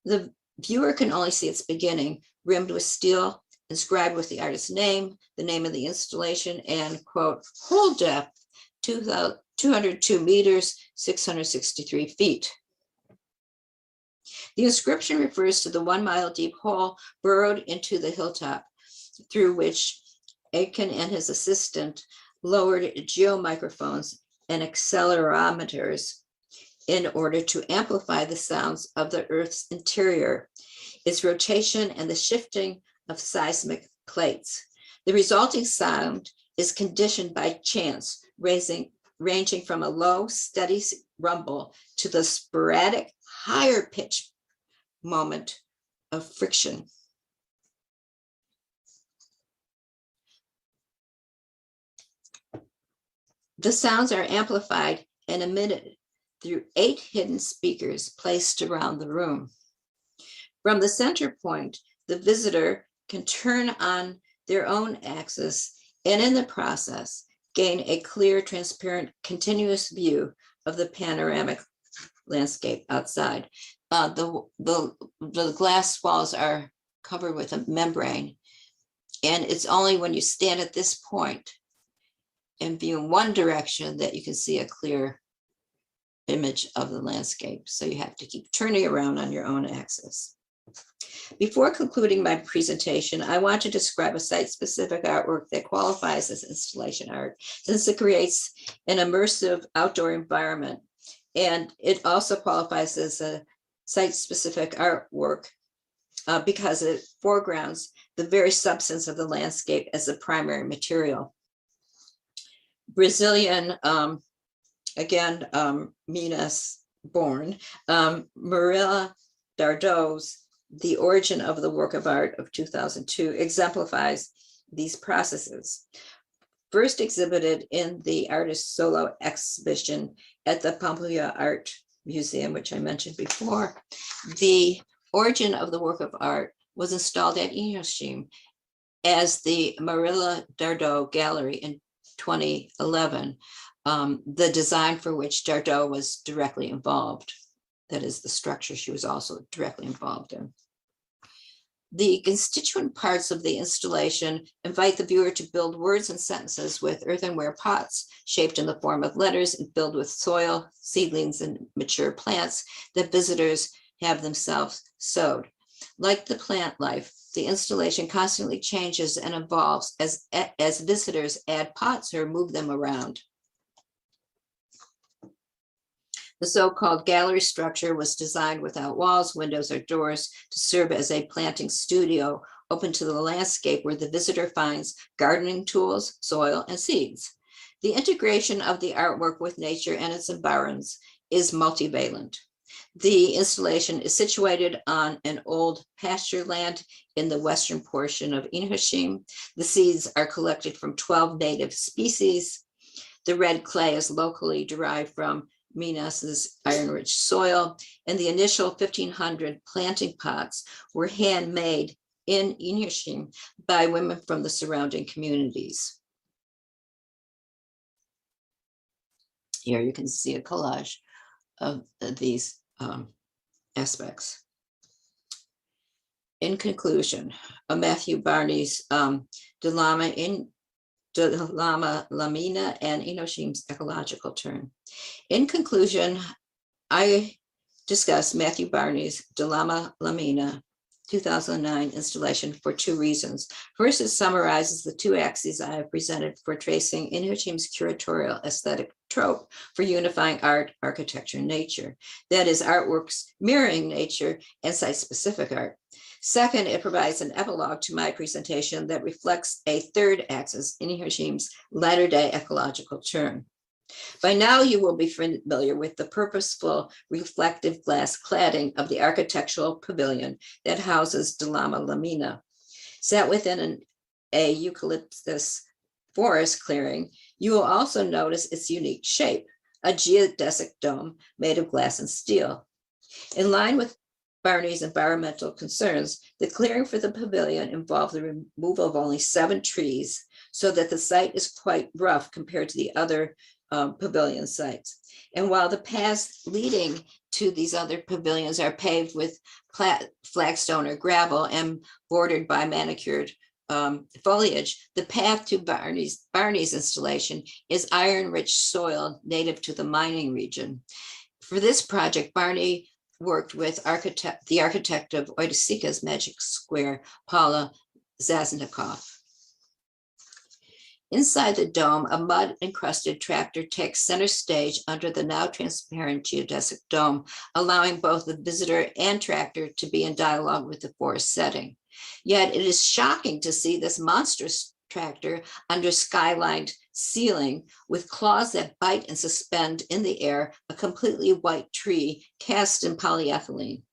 The viewer can only see its beginning, rimmed with steel, inscribed with the artist's name, the name of the installation, and, quote, hole depth, 202 meters, 663 feet. The inscription refers to the 1 mile deep hole burrowed into the hilltop, through which Aitken and his assistant lowered geomicrophones and accelerometers in order to amplify the sounds of the Earth's interior, its rotation, and the shifting of seismic plates. The resulting sound is conditioned by chance, ranging from a low, steady rumble to the sporadic, higher pitch moment of friction. The sounds are amplified and emitted through 8 hidden speakers placed around the room. From the center point, the visitor can turn on their own axis and in the process gain a clear, transparent, continuous view of the panoramic landscape outside. The glass walls are covered with a membrane, and it's only when you stand at this point and view in one direction that you can see a clear image of the landscape. So you have to keep turning around on your own axis. Before concluding my presentation, I want to describe a site-specific artwork that qualifies as installation art, since it creates an immersive outdoor environment. And it also qualifies as a site-specific artwork because it foregrounds the very substance of the landscape as the primary material. Brazilian, Minas born, Marilla Dardo's The Origin of the Work of Art of 2002 exemplifies these processes. First exhibited in the artist solo exhibition at the Pampulha Art Museum, which I mentioned before, The Origin of the Work of Art was installed at Inhotim as the Marilla Dardo Gallery in 2011, the design for which Dardo was directly involved. That is, the structure she was also directly involved in. The constituent parts of the installation invite the viewer to build words and sentences with earthenware pots shaped in the form of letters and filled with soil, seedlings, and mature plants that visitors have themselves sowed. Like the plant life, the installation constantly changes and evolves as visitors add pots or move them around. The so-called gallery structure was designed without walls, windows, or doors to serve as a planting studio open to the landscape where the visitor finds gardening tools, soil, and seeds. The integration of the artwork with nature and its environs is multivalent. The installation is situated on an old pasture land in the western portion of Inhotim. The seeds are collected from 12 native species. The red clay is locally derived from Minas's iron-rich soil, and the initial 1,500 planting pots were handmade in Inhotim by women from the surrounding communities. Here you can see a collage of these aspects. In conclusion, Matthew Barney's De Lama Lamina and Inhotim's ecological turn. In conclusion, I discussed Matthew Barney's De Lama Lamina 2009 installation for two reasons. First, it summarizes the two axes I have presented for tracing Inhotim's curatorial aesthetic trope for unifying art, architecture, and nature. That is, artworks mirroring nature and site-specific art. Second, it provides an epilogue to my presentation that reflects a third axis in Inhotim's latter-day ecological turn. By now, you will be familiar with the purposeful reflective glass cladding of the architectural pavilion that houses De Lama Lamina. Set within a eucalyptus forest clearing, you will also notice its unique shape, a geodesic dome made of glass and steel. In line with Barney's environmental concerns, the clearing for the pavilion involved the removal of only 7 trees, so that the site is quite rough compared to the other pavilion sites. And while the paths leading to these other pavilions are paved with flagstone or gravel and bordered by manicured foliage, the path to Barney's installation is iron-rich soil native to the mining region. For this project, Barney worked with the architect of Oiticica's Magic Square, Paula Zaznikov. Inside the dome, a mud-encrusted tractor takes center stage under the now transparent geodesic dome, allowing both the visitor and tractor to be in dialogue with the forest setting. Yet it is shocking to see this monstrous tractor under skylined ceiling with claws that bite and suspend in the air a completely white tree cast in polyethylene.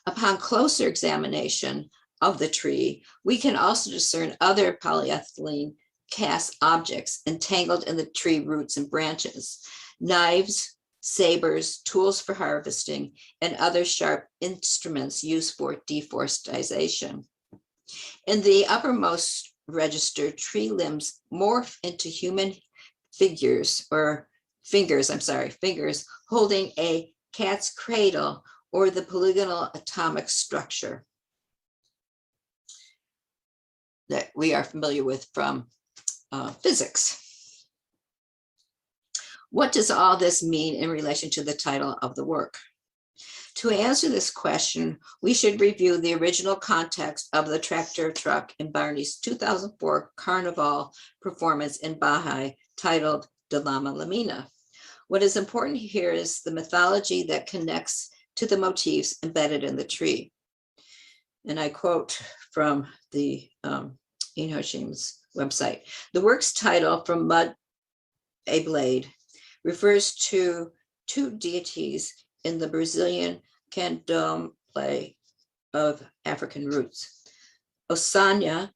Upon closer examination of the tree, we can also discern other polyethylene cast objects entangled in the tree roots and branches, knives, sabers, tools for harvesting, and other sharp instruments used for deforestation. In the uppermost register, tree limbs morph into human fingers holding a cat's cradle or the polygonal atomic structure that we are familiar with from physics. What does all this mean in relation to the title of the work? To answer this question, we should review the original context of the tractor truck in Barney's 2004 Carnival performance in Baha'i titled De Lama Lamina. What is important here is the mythology that connects to the motifs embedded in the tree. And I quote from the Inhotim's website. The work's title, From Mud, a Blade, refers to two deities in the Brazilian candomblé of African roots. Osanya,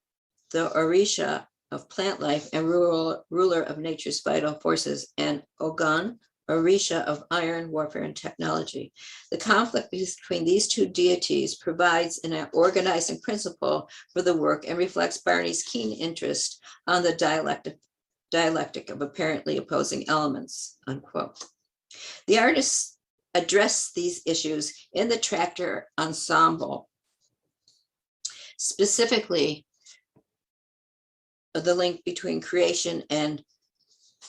the Orisha of plant life and ruler of nature's vital forces, and Ogun, Orisha of iron, warfare, and technology. The conflict between these two deities provides an organizing principle for the work and reflects Barney's keen interest on the dialectic of apparently opposing elements, unquote. The artists address these issues in the tractor ensemble, specifically the link between creation and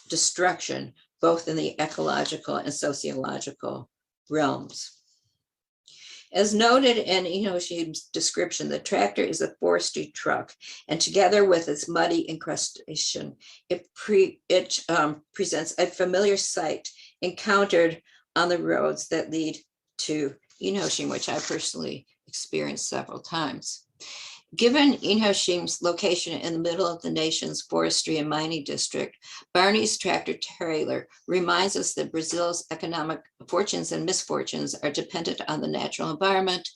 destruction, both in the ecological and sociological realms. As noted in Inhotim's description, the tractor is a forestry truck, and together with its muddy incrustation, it presents a familiar sight encountered on the roads that lead to Inhotim, which I personally experienced several times. Given Inhotim's location in the middle of the nation's forestry and mining district, Barney's tractor trailer reminds us that Brazil's economic fortunes and misfortunes are dependent on the natural environment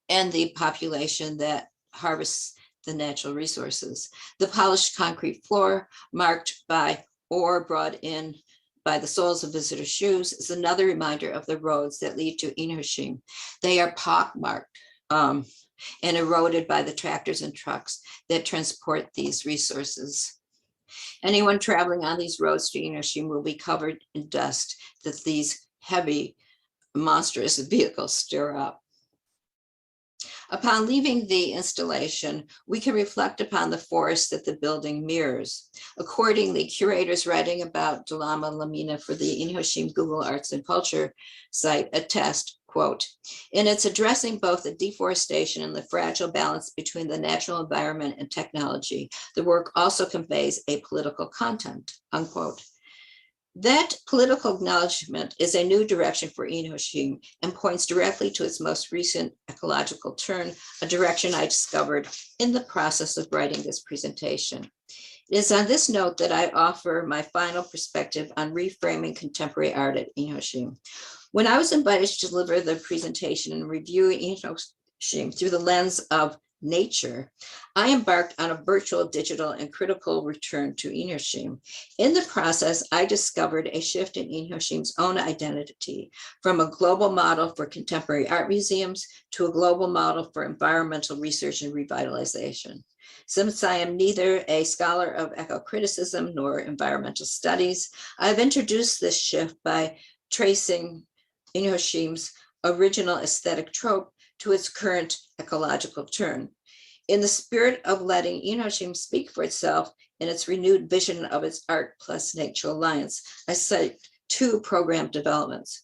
and the population that harvests the natural resources. The polished concrete floor, marked by ore brought in by the soles of visitors' shoes, is another reminder of the roads that lead to Inhotim. They are pockmarked and eroded by the tractors and trucks that transport these resources. Anyone traveling on these roads to Inhotim will be covered in dust that these heavy, monstrous vehicles stir up. Upon leaving the installation, we can reflect upon the forest that the building mirrors. Accordingly, curators writing about De Lama Lamina for the Inhotim Google Arts and Culture site attest, quote, in its addressing both the deforestation and the fragile balance between the natural environment and technology, the work also conveys a political content, unquote. That political acknowledgement is a new direction for Inhotim and points directly to its most recent ecological turn, a direction I discovered in the process of writing this presentation. It is on this note that I offer my final perspective on reframing contemporary art at Inhotim. When I was invited to deliver the presentation and review Inhotim through the lens of nature, I embarked on a virtual, digital, and critical return to Inhotim. In the process, I discovered a shift in Inhotim's own identity from a global model for contemporary art museums to a global model for environmental research and revitalization. Since I am neither a scholar of eco-criticism nor environmental studies, I've introduced this shift by tracing Inhotim's original aesthetic trope to its current ecological turn. In the spirit of letting Inhotim speak for itself in its renewed vision of its art plus nature alliance, I cite two program developments.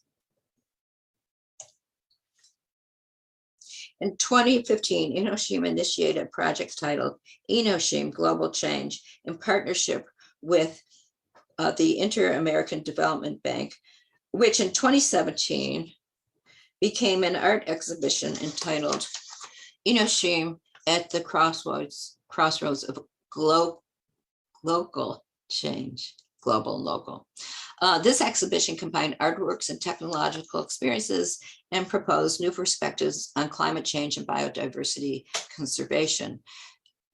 In 2015, Inhotim initiated a project titled Inhotim Global Change in partnership with the Inter-American Development Bank, which in 2017 became an art exhibition entitled Inhotim at the Crossroads of Local Change, Global and Local. This exhibition combined artworks and technological experiences and proposed new perspectives on climate change and biodiversity conservation.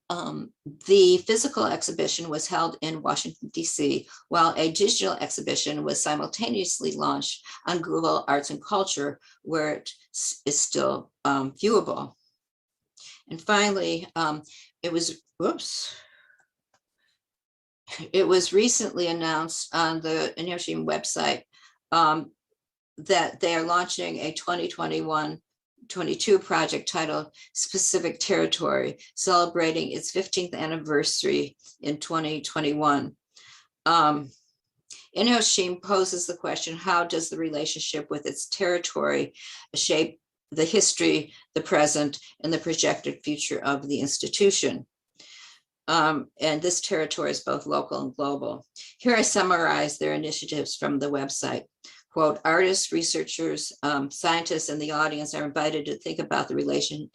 The physical exhibition was held in Washington, D.C., while a digital exhibition was simultaneously launched on Google Arts and Culture, where it is still viewable. And finally, it was recently announced on the Inhotim website that they are launching a 2021-22 project titled Specific Territory, celebrating its 15th anniversary in 2021. Inhotim poses the question, how does the relationship with its territory shape the history, the present, and the projected future of the institution? And this territory is both local and global. Here I summarize their initiatives from the website. Quote, artists, researchers, scientists, and the audience are invited to think about the relation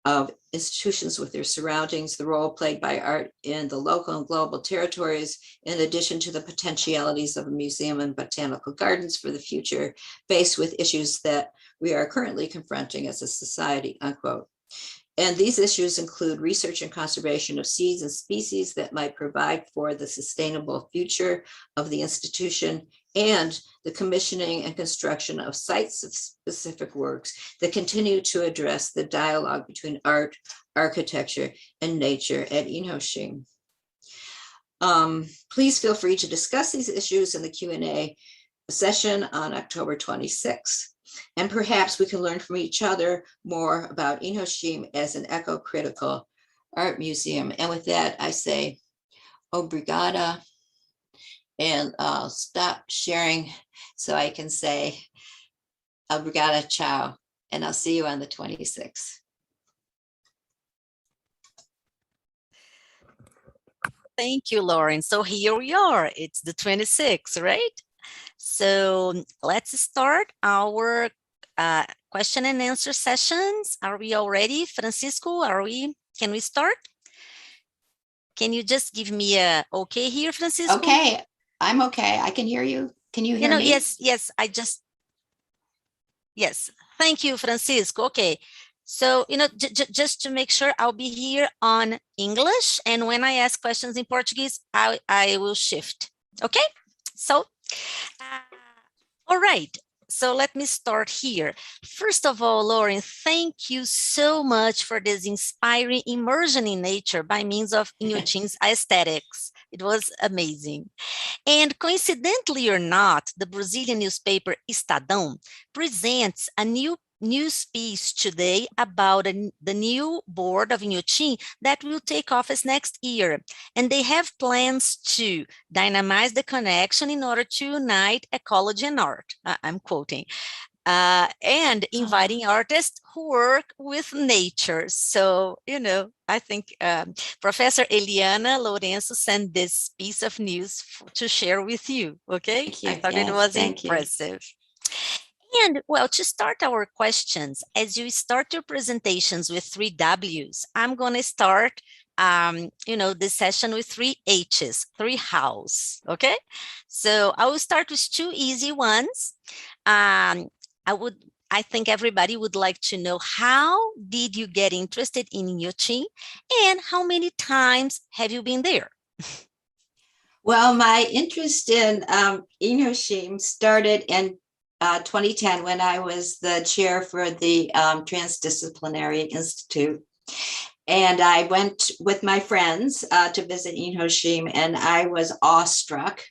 of institutions with their surroundings, the role played by art in the local and global territories, in addition to the potentialities of a museum and botanical gardens for the future, faced with issues that we are currently confronting as a society, unquote. And these issues include research and conservation of seeds and species that might provide for the sustainable future of the institution, and the commissioning and construction of site-specific works that continue to address the dialogue between art, architecture, and nature at Inhotim. Please feel free to discuss these issues in the Q&A session on October 26th. And perhaps we can learn from each other more about Inhotim as an eco-critical art museum. And with that, I say, obrigada. And I'll stop sharing so I can say, obrigada, ciao. And I'll see you on the 26th. Thank you, Lauren. So here we are. It's the 26th, right? So let's start our question and answer sessions. Are we all ready? Francisco, can we start? Can you just give me a okay here, Francisco? Okay, I'm okay. I can hear you. Can you hear me? Yes, yes. Thank you, Francisco. Okay. So, just to make sure, I'll be here on English. And when I ask questions in Portuguese, I will shift. Okay? So, all right. So let me start here. First of all, Lauren, thank you so much for this inspiring immersion in nature by means of Inhotim's aesthetics. It was amazing. And coincidentally or not, the Brazilian newspaper Estadão presents a new news piece today about the new board of Inhotim that will take office next year. And they have plans to dynamize the connection in order to unite ecology and art. I'm quoting. And inviting artists who work with nature. So, I think Professor Eliana Lourenço sent this piece of news to share with you, okay? I thought it was impressive. And well, to start our questions, as you start your presentations with 3 W's, I'm going to start, this session with 3 H's, 3 hows, okay? So I will start with 2 easy ones. I think everybody would like to know, how did you get interested in Inhotim and how many times have you been there? Well, my interest in Inhotim started in 2010 when I was the chair for the Transdisciplinary Institute. And I went with my friends to visit Inhotim, and I was awestruck.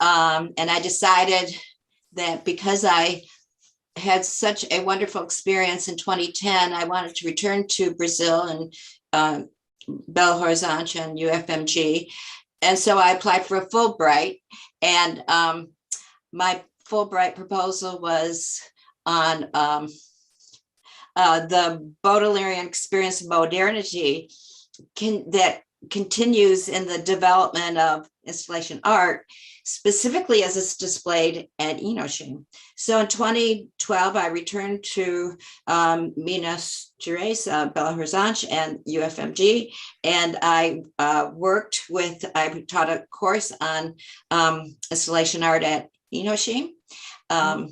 And I decided that because I had such a wonderful experience in 2010, I wanted to return to Brazil and Belo Horizonte and UFMG. And so I applied for a Fulbright, and my Fulbright proposal was on the Baudelairian experience of modernity that continues in the development of installation art, specifically as it's displayed at Inhotim. So in 2012, I returned to Minas Gerais, Belo Horizonte, and UFMG, and I taught a course on installation art at Inhotim. And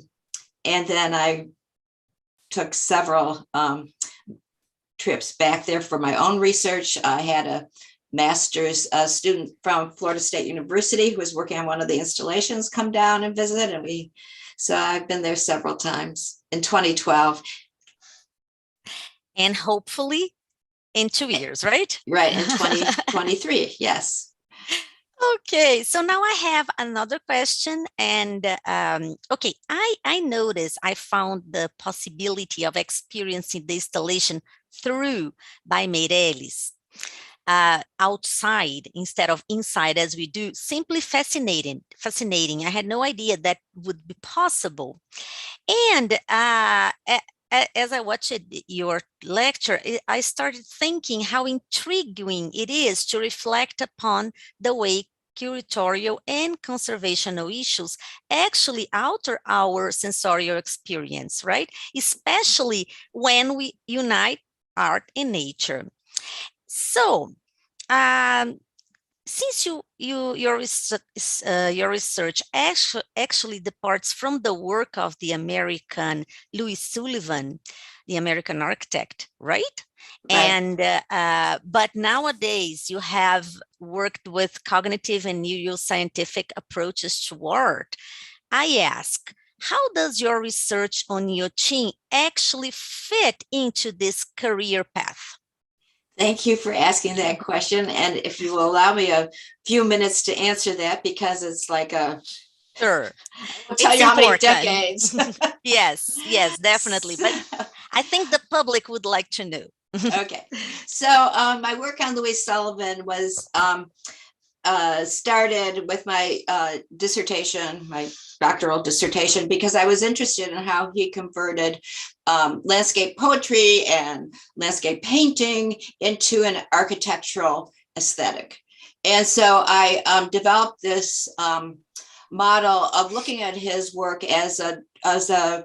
then I took several trips back there for my own research. I had a master's student from Florida State University who was working on one of the installations come down and visit, and so I've been there several times in 2012. And hopefully in 2 years, right? Right, in 2023, yes. Okay, so now I have another question, and okay, I noticed I found the possibility of experiencing the installation through by Meirelles. outside instead of inside as we do, simply fascinating. I had no idea that would be possible. And as I watched your lecture, I started thinking how intriguing it is to reflect upon the way curatorial and conservational issues actually alter our sensorial experience, right? Especially when we unite art and nature. So, since your research actually departs from the work of the American Louis Sullivan, the American architect, right? And but nowadays you have worked with cognitive and neuroscientific approaches to art. I ask, how does your research on Inhotim actually fit into this career path? Thank you for asking that question. And if you will allow me a few minutes to answer that, because it's like Sure. I'll tell It's you how many important. decades. Yes, definitely. But I think the public would like to know. Okay. So my work on Louis Sullivan was started with my dissertation, my doctoral dissertation, because I was interested in how he converted landscape poetry and landscape painting into an architectural aesthetic. And so I developed this model of looking at his work as a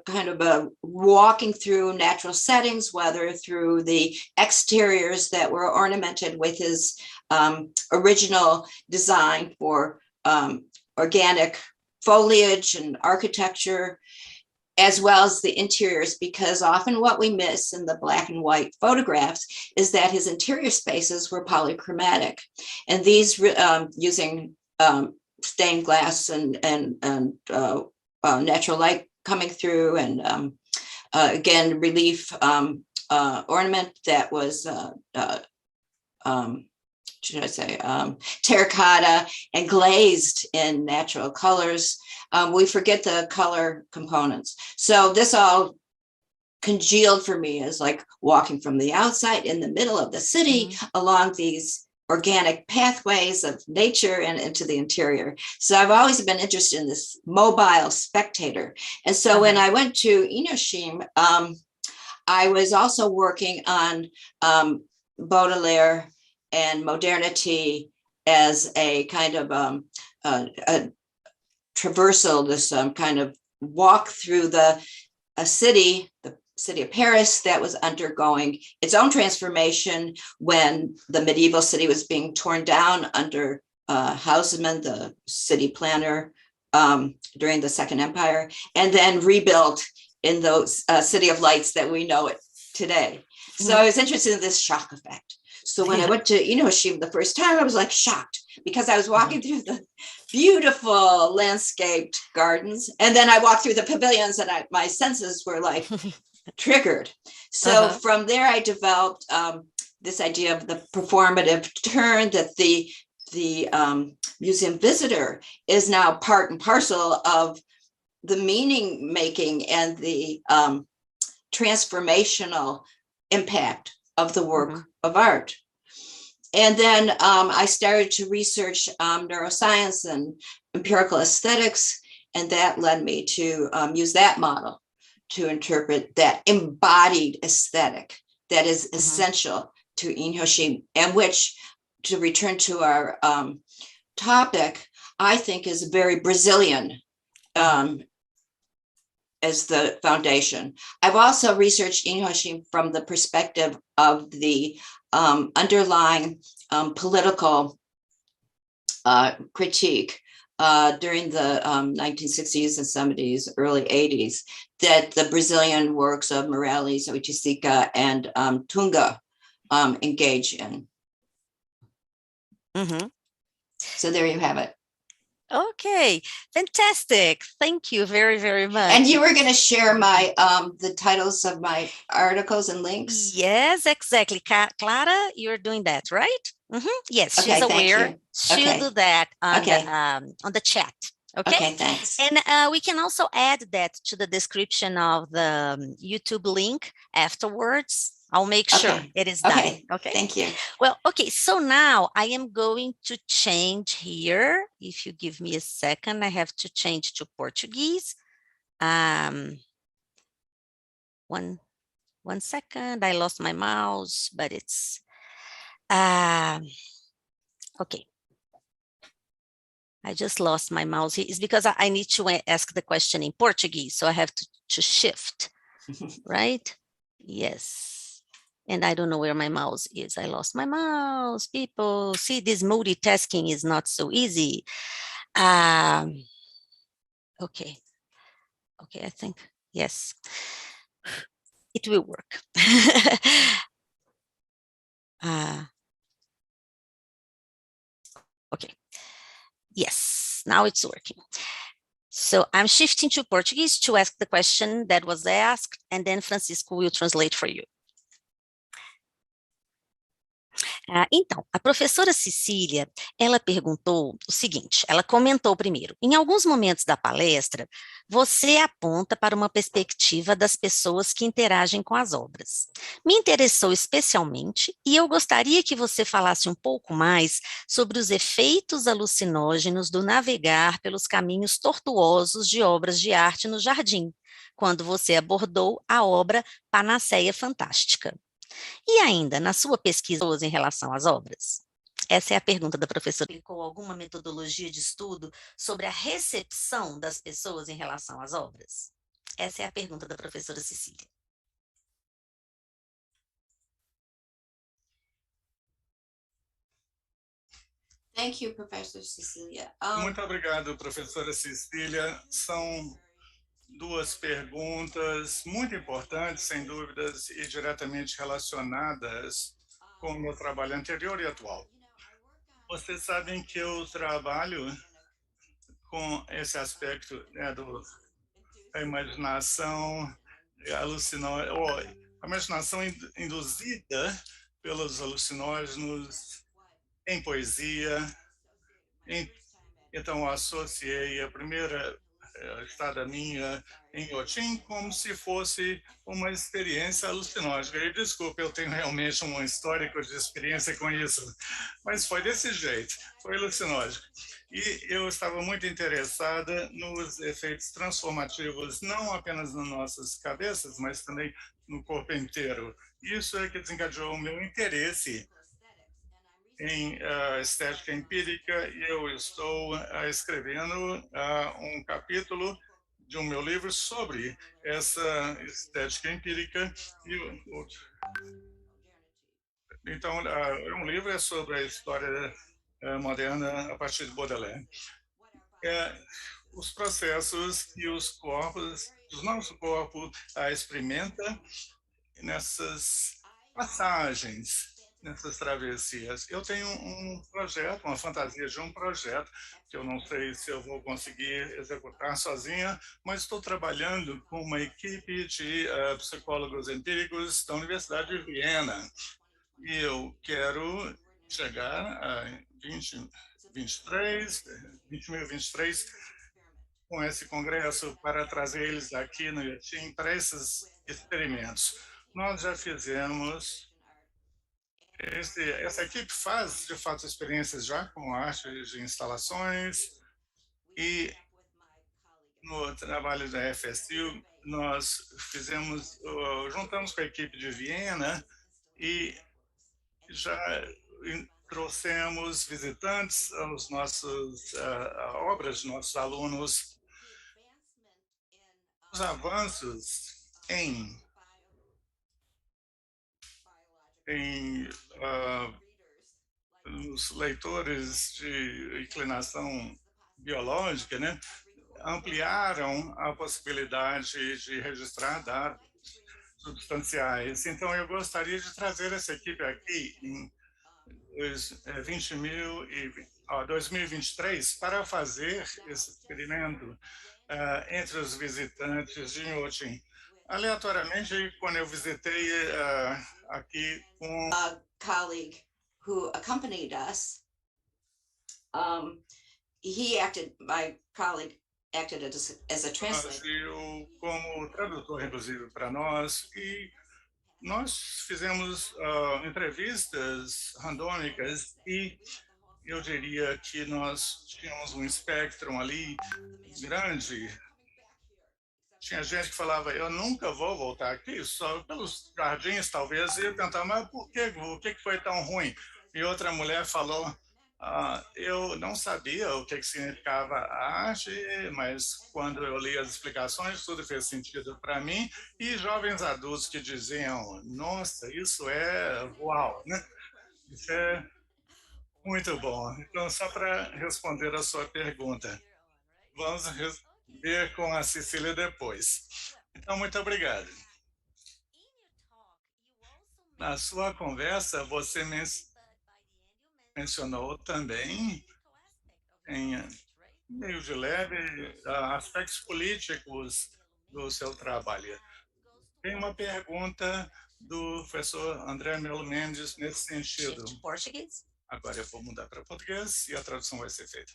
kind of a walking through natural settings, whether through the exteriors that were ornamented with his original design for organic foliage and architecture, as well as the interiors, because often what we miss in the black and white photographs is that his interior spaces were polychromatic. And these using stained glass and natural light coming through, and again, relief ornament that was should I say, terracotta and glazed in natural colors. We forget the color components. So this all congealed for me as like walking from the outside in the middle of the city along these organic pathways of nature and into the interior. So I've always been interested in this mobile spectator. And so when I went to Inhotim, I was also working on Baudelaire and modernity as a kind of a traversal, this kind of walk through the city of Paris that was undergoing its own transformation when the medieval city was being torn down under Haussmann, the city planner, during the Second Empire, and then rebuilt in those city of lights that we know it today. So I was interested in this shock effect. So when I went to Inhotim the first time, I was like shocked because I was walking through the beautiful landscaped gardens, and then I walked through the pavilions, and my senses were like triggered. So from there, I developed this idea of the performative turn, that the museum visitor is now part and parcel of the meaning making and the transformational impact of the work of art. And then I started to research neuroscience and empirical aesthetics, and that led me to use that model to interpret that embodied aesthetic that is essential to Inhotim, and which, to return to our topic, I think is very Brazilian as the foundation. I've also researched Inhotim from the perspective of the underlying political critique during the 1960s and 70s, early 80s, that the Brazilian works of Morales, Oiticica, and Tunga engage in. So there you have it. Okay, fantastic. Thank you very, very much. And you were going to share my the titles of my articles and links? Yes, exactly. Clara, you're doing that, right? Yes, she's aware. She'll do that on the chat. Okay, thanks. And we can also add that to the description of the YouTube link afterwards. I'll make sure Okay. it is done. Okay. Okay. Thank you. Well, okay, so now I am going to change here. If you give me a second, I have to change to Portuguese. One second, I lost my mouse, but it's, okay. I just lost my mouse. It's because I need to ask the question in Portuguese, so I have to shift, right? Yes. And I don't know where my mouse is. I lost my mouse, people. See, this multitasking is not so easy. Okay. Okay, I think, yes, it will work. Okay. Yes, now it's working. So I'm shifting to Portuguese to ask the question that was asked, and then Francisco will translate for you. Então, a professora Cecília, ela perguntou o seguinte, ela comentou primeiro, em alguns momentos da palestra, você aponta para uma perspectiva das pessoas que interagem com as obras. Me interessou especialmente e eu gostaria que você falasse um pouco mais sobre os efeitos alucinógenos do navegar pelos caminhos tortuosos de obras de arte no jardim, quando você abordou a obra Panaceia Fantástica. E ainda, na sua pesquisa em relação às obras? Essa é a pergunta da professora. Aplicou alguma metodologia de estudo sobre a recepção das pessoas em relação às obras? Essa é a pergunta da professora Cecília. Thank you, Professor Cecilia. Muito obrigado, professora Cecília. São duas perguntas muito importantes, sem dúvidas, e diretamente relacionadas com o meu trabalho anterior e atual. Vocês sabem que eu trabalho com esse aspecto, né, da imaginação alucinógena, a imaginação induzida pelos alucinógenos em poesia. Então, associei a primeira estada minha em Inhotim como se fosse uma experiência alucinógena. E desculpe, eu tenho realmente um histórico de experiência com isso, mas foi desse jeito, foi alucinógeno. E eu estava muito interessada nos efeitos transformativos, não apenas nas nossas cabeças, mas também no corpo inteiro. Isso é que desencadeou o meu interesse em estética empírica e eu estou escrevendo um capítulo de um meu livro sobre essa estética empírica. Então, um livro é sobre a história moderna a partir de Baudelaire. Os processos que os corpos, o nosso corpo experimenta nessas passagens, nessas travessias. Eu tenho um projeto, uma fantasia de um projeto, que eu não sei se eu vou conseguir executar sozinha, mas estou trabalhando com uma equipe de psicólogos empíricos da Universidade de Viena. E eu quero chegar a 2023, com esse congresso para trazer eles aqui no Inhotim para esses experimentos. Nós já fizemos, essa equipe faz, de fato, experiências já com arte de instalações e no trabalho da FSU, nós juntamos com a equipe de Viena e já trouxemos visitantes aos nossos obras, nossos alunos. Os avanços em os leitores de inclinação biológica, né, ampliaram a possibilidade de registrar dados substanciais. Então, eu gostaria de trazer essa equipe aqui em 2023 para fazer esse experimento entre os visitantes de Inhotim. Aleatoriamente, quando eu visitei aqui com a colleague who accompanied us, my colleague acted as a translator. como tradutor, inclusive, para nós, e nós fizemos entrevistas randômicas e eu diria que nós tínhamos um espectro ali grande. Tinha gente que falava, eu nunca vou voltar aqui, só pelos jardins, talvez, e eu tentava, mas por quê? O que foi tão ruim? E outra mulher falou, eu não sabia o que significava a arte, mas quando eu li as explicações, tudo fez sentido para mim, e jovens adultos que diziam, nossa, isso é uau, né? Isso é muito bom. Então, só para responder a sua pergunta, vamos ver com a Cecília depois. Então, muito obrigado. Na sua conversa, você mencionou também, em meio de leve, aspectos políticos do seu trabalho. Tem uma pergunta do professor André Melo Mendes nesse sentido. Português. Agora eu vou mudar para português e a tradução vai ser feita.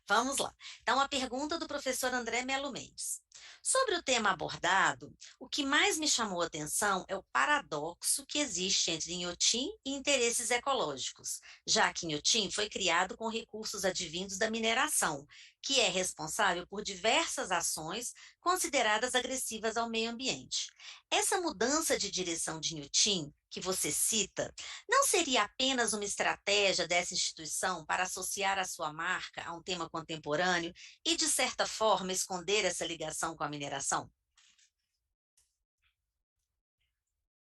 Vamos lá. Então, a pergunta do professor André Melo Mendes. Sobre o tema abordado, o que mais me chamou a atenção é o paradoxo que existe entre Inhotim e interesses ecológicos, já que Inhotim foi criado com recursos advindos da mineração, que é responsável por diversas ações consideradas agressivas ao meio ambiente. Essa mudança de direção de Inhotim, que você cita, não seria apenas uma estratégia dessa instituição para associar a sua marca a um tema contemporâneo e, de certa forma, esconder essa ligação com a mineração?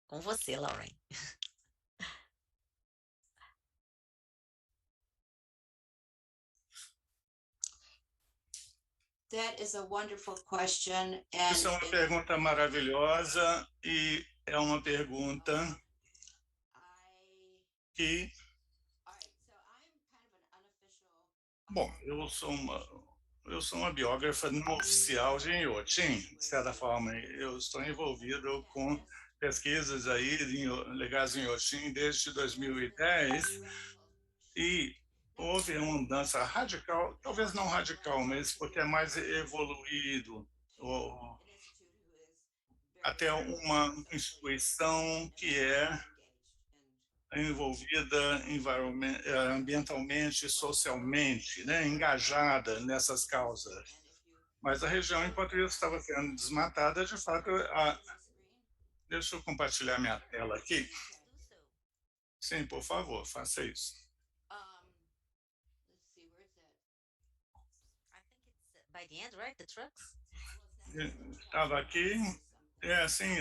Com você, Lauren. That is a wonderful question. And Isso é uma pergunta maravilhosa e é uma pergunta que, bom, eu sou uma biógrafa não oficial de Inhotim, de certa forma. Eu estou envolvido com pesquisas aí legais em Inhotim desde 2010 e houve uma mudança radical, talvez não radical, mas porque é mais evoluído, até uma instituição que é envolvida ambientalmente e socialmente, né, engajada nessas causas. Mas a região, enquanto isso estava sendo desmatada, de fato, deixa eu compartilhar minha tela aqui. Sim, por favor, faça isso. By the end, right? The trucks? Estava aqui, assim,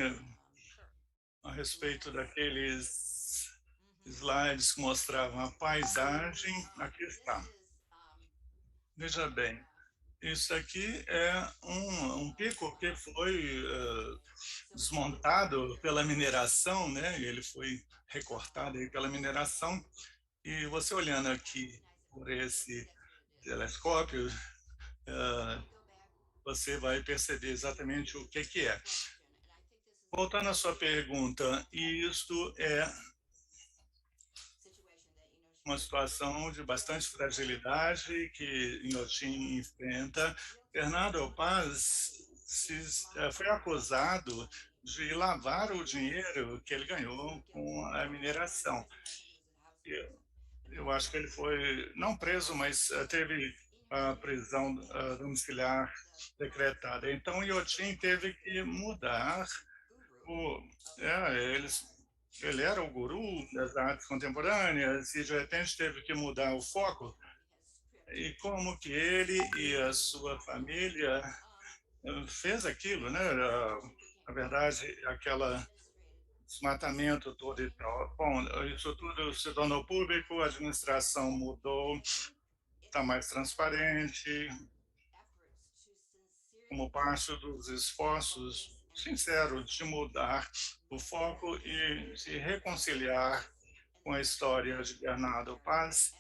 a respeito daqueles slides que mostravam a paisagem, aqui está. Veja bem, isso aqui é um pico que foi desmontado pela mineração, né? Ele foi recortado aí pela mineração. E você olhando aqui por esse telescópio, você vai perceber exatamente o que é. Voltando à sua pergunta, isto é uma situação de bastante fragilidade que Inhotim enfrenta. Bernardo Paz foi acusado de lavar o dinheiro que ele ganhou com a mineração. Eu acho que ele foi, não preso, mas teve a prisão domiciliar decretada. Então, Inhotim teve que mudar. Ele era o guru das artes contemporâneas e, de repente, teve que mudar o foco. E como que ele e a sua família fez aquilo, né? Na verdade, aquela desmatamento todo e tal. Bom, isso tudo se tornou público, a administração mudou, está mais transparente, como parte dos esforços sinceros de mudar o foco e se reconciliar com a história de Bernardo Paz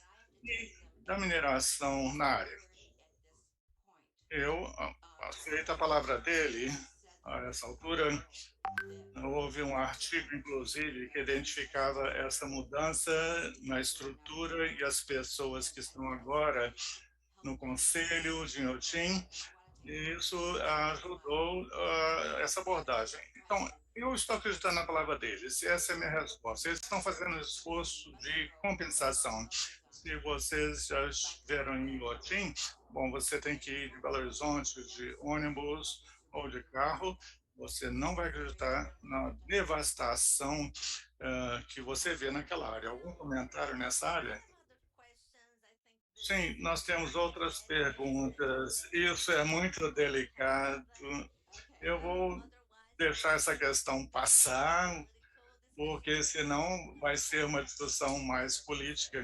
e da mineração na área. Eu aceito a palavra dele a essa altura. Houve um artigo, inclusive, que identificava essa mudança na estrutura e as pessoas que estão agora no Conselho de Inhotim, e isso ajudou essa abordagem. Então, Eu estou acreditando na palavra deles, essa é a minha resposta. Eles estão fazendo esforço de compensação. Se vocês já estiveram em Inhotim, bom, você tem que ir de Belo Horizonte de ônibus ou de carro, você não vai acreditar na devastação que você vê naquela área. Algum comentário nessa área? Sim, nós temos outras perguntas. Isso é muito delicado. Eu vou deixar essa questão passar, porque senão vai ser uma discussão mais política.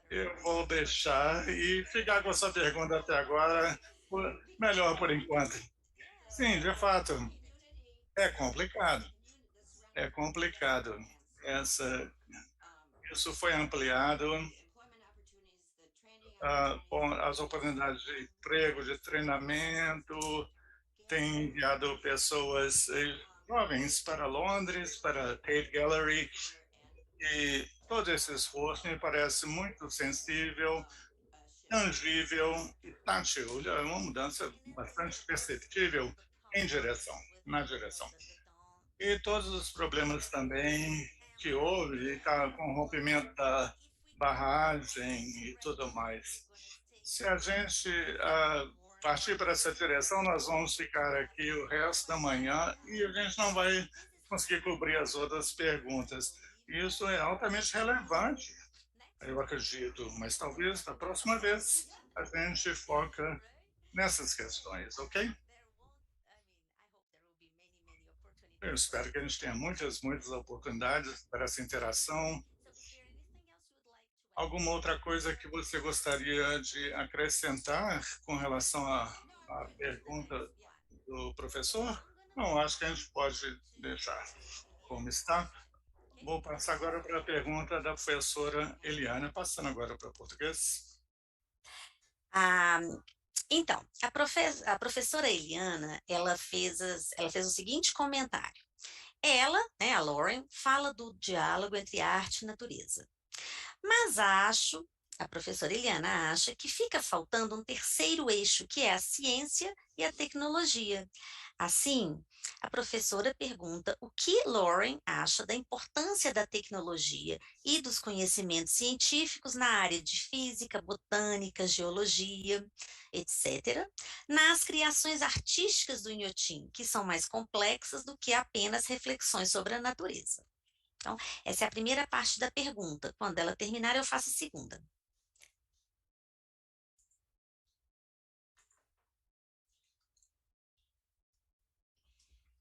Eu vou deixar e ficar com essa pergunta até agora, melhor por enquanto. Sim, de fato, é complicado. É complicado. Essa, isso foi ampliado. Com as oportunidades de emprego, de treinamento, tem enviado pessoas jovens para Londres, para Tate Gallery, e todo esse esforço me parece muito sensível, tangível e tátil. É uma mudança bastante perceptível na direção. E todos os problemas também que houve, com o rompimento da barragem e tudo mais. Se a gente partir para essa direção, nós vamos ficar aqui o resto da manhã e a gente não vai conseguir cobrir as outras perguntas. Isso é altamente relevante, eu acredito, mas talvez da próxima vez a gente foca nessas questões, ok? Eu espero que a gente tenha muitas oportunidades para essa interação. Alguma outra coisa que você gostaria de acrescentar com relação à pergunta do professor? Não, acho que a gente pode deixar como está. Vou passar agora para a pergunta da professora Eliana, passando agora para o português. Ah, então, a professora Eliana, ela fez o seguinte comentário. Ela, né, a Lauren, fala do diálogo entre arte e natureza. Mas a professora Eliana acha que fica faltando um terceiro eixo, que é a ciência e a tecnologia. Assim, a professora pergunta o que Lauren acha da importância da tecnologia e dos conhecimentos científicos na área de física, botânica, geologia, etc., nas criações artísticas do Inhotim, que são mais complexas do que apenas reflexões sobre a natureza. Então, essa é a primeira parte da pergunta. Quando ela terminar, eu faço a segunda.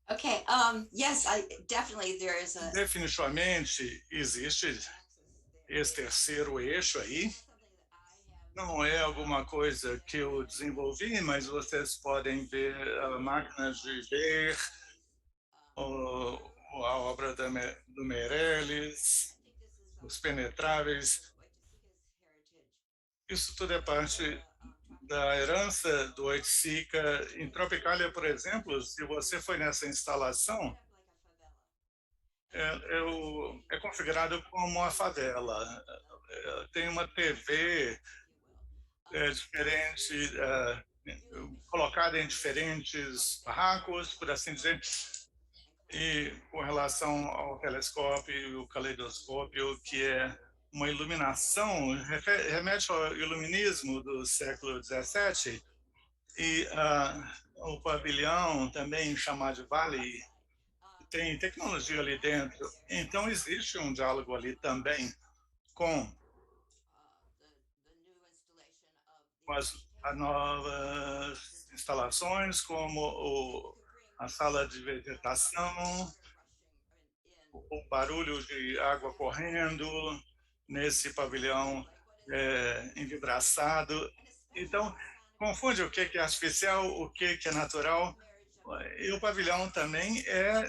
Okay. Yes, definitely there is a. Definitivamente existe esse terceiro eixo aí. Não é alguma coisa que eu desenvolvi, mas vocês podem ver a máquina de ver, a obra do Meirelles, os penetráveis. Isso tudo é parte da herança do Oiticica. Em Tropicália, por exemplo, se você foi nessa instalação, é configurado como uma favela. Tem uma TV diferente, colocada em diferentes barracos, por assim dizer, e com relação ao telescópio e o caleidoscópio, que é uma iluminação, remete ao iluminismo do século XVII, e o pavilhão, também chamado de Vale, tem tecnologia ali dentro. Então, existe um diálogo ali também com as novas instalações, como a sala de vegetação, o barulho de água correndo nesse pavilhão envidraçado. Então, confunde o que é artificial, o que é natural. E o pavilhão também é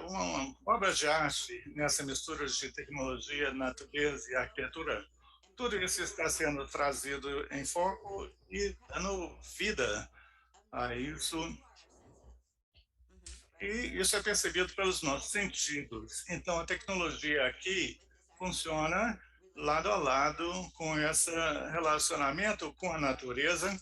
uma obra de arte nessa mistura de tecnologia, natureza e arquitetura. Tudo isso está sendo trazido em foco e dando vida a isso. E isso é percebido pelos nossos sentidos. Então, a tecnologia aqui funciona lado a lado com esse relacionamento com a natureza,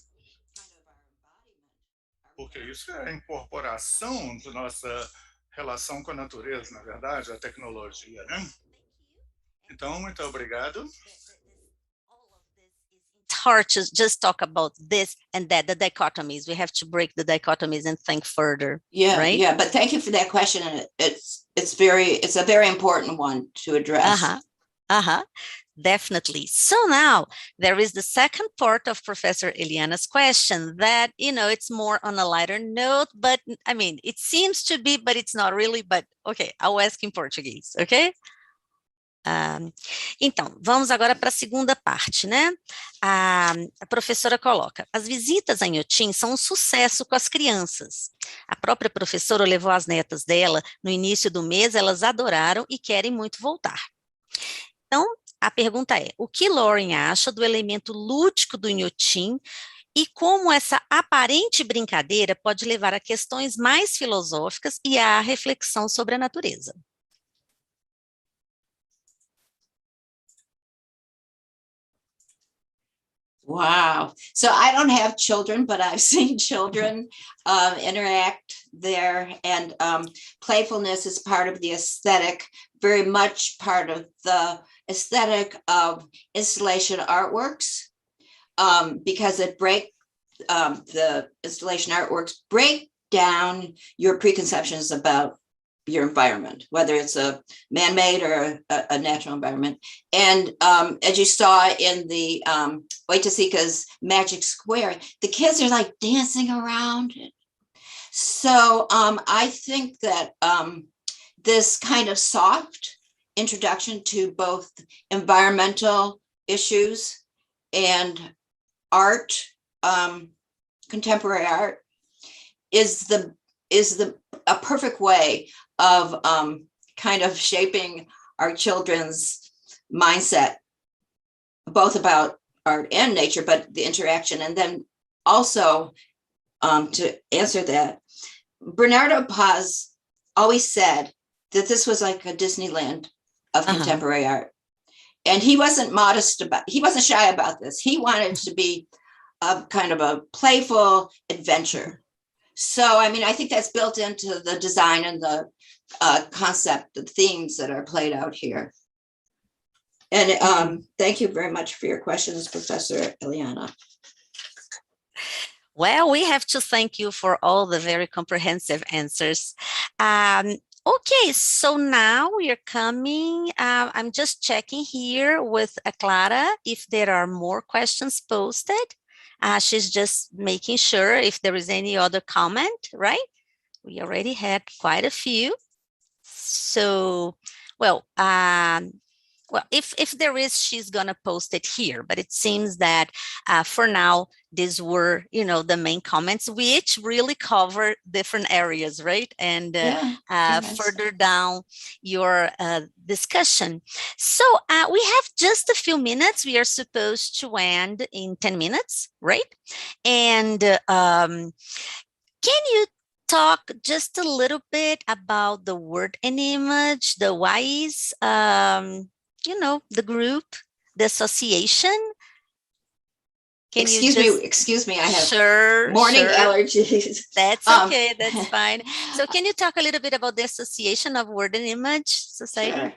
porque isso é a incorporação de nossa relação com a natureza, na verdade, a tecnologia, né? Então, muito obrigado. It's hard to just talk about this and that, the dichotomies. We have to break the dichotomies and think further. Yeah, right? yeah. But thank you for that question, and it's a very important one to address. Definitely. So now there is the second part of Professor Eliana's question that, it's more on a lighter note, but I mean, it seems to be, but it's not really, but okay, I'll ask in Portuguese, okay? Então, vamos agora para a segunda parte, né? A professora coloca: as visitas a Inhotim são um sucesso com as crianças. A própria professora levou as netas dela no início do mês, elas adoraram e querem muito voltar. Então, a pergunta é: o que Lauren acha do elemento lúdico do Inhotim e como essa aparente brincadeira pode levar a questões mais filosóficas e à reflexão sobre a natureza? Wow. So I don't have children, but I've seen children interact there, and playfulness is part of the aesthetic, very much part of the aesthetic of installation artworks, because the installation artworks break down your preconceptions about your environment, whether it's a man-made or a natural environment. And as you saw in the Oiticica's Magic Square, the kids are like dancing around it. So I think that this kind of soft introduction to both environmental issues and art, contemporary art, is a perfect way of kind of shaping our children's mindset, both about art and nature, but the interaction. And then also to answer that, Bernardo Paz always said that this was like a Disneyland of contemporary art. And he wasn't shy about this. He wanted to be a kind of a playful adventure. So, I mean, I think that's built into the design and the concept, the themes that are played out here. And thank you very much for your questions, Professor Eliana. Well, we have to thank you for all the very comprehensive answers. Okay, so now we are coming. I'm just checking here with Clara if there are more questions posted. She's just making sure if there is any other comment, right? We already had quite a few. So, well, if there is, she's going to post it here. But it seems that for now, these were, the main comments, which really cover different areas, right? And further down your discussion. So we have just a few minutes. We are supposed to end in 10 minutes, right? And can you talk just a little bit about the word and image, the WISE, the group, the association? Excuse me, I have morning allergies. That's okay, that's fine. So can you talk a little bit about the Association of Word and Image Society?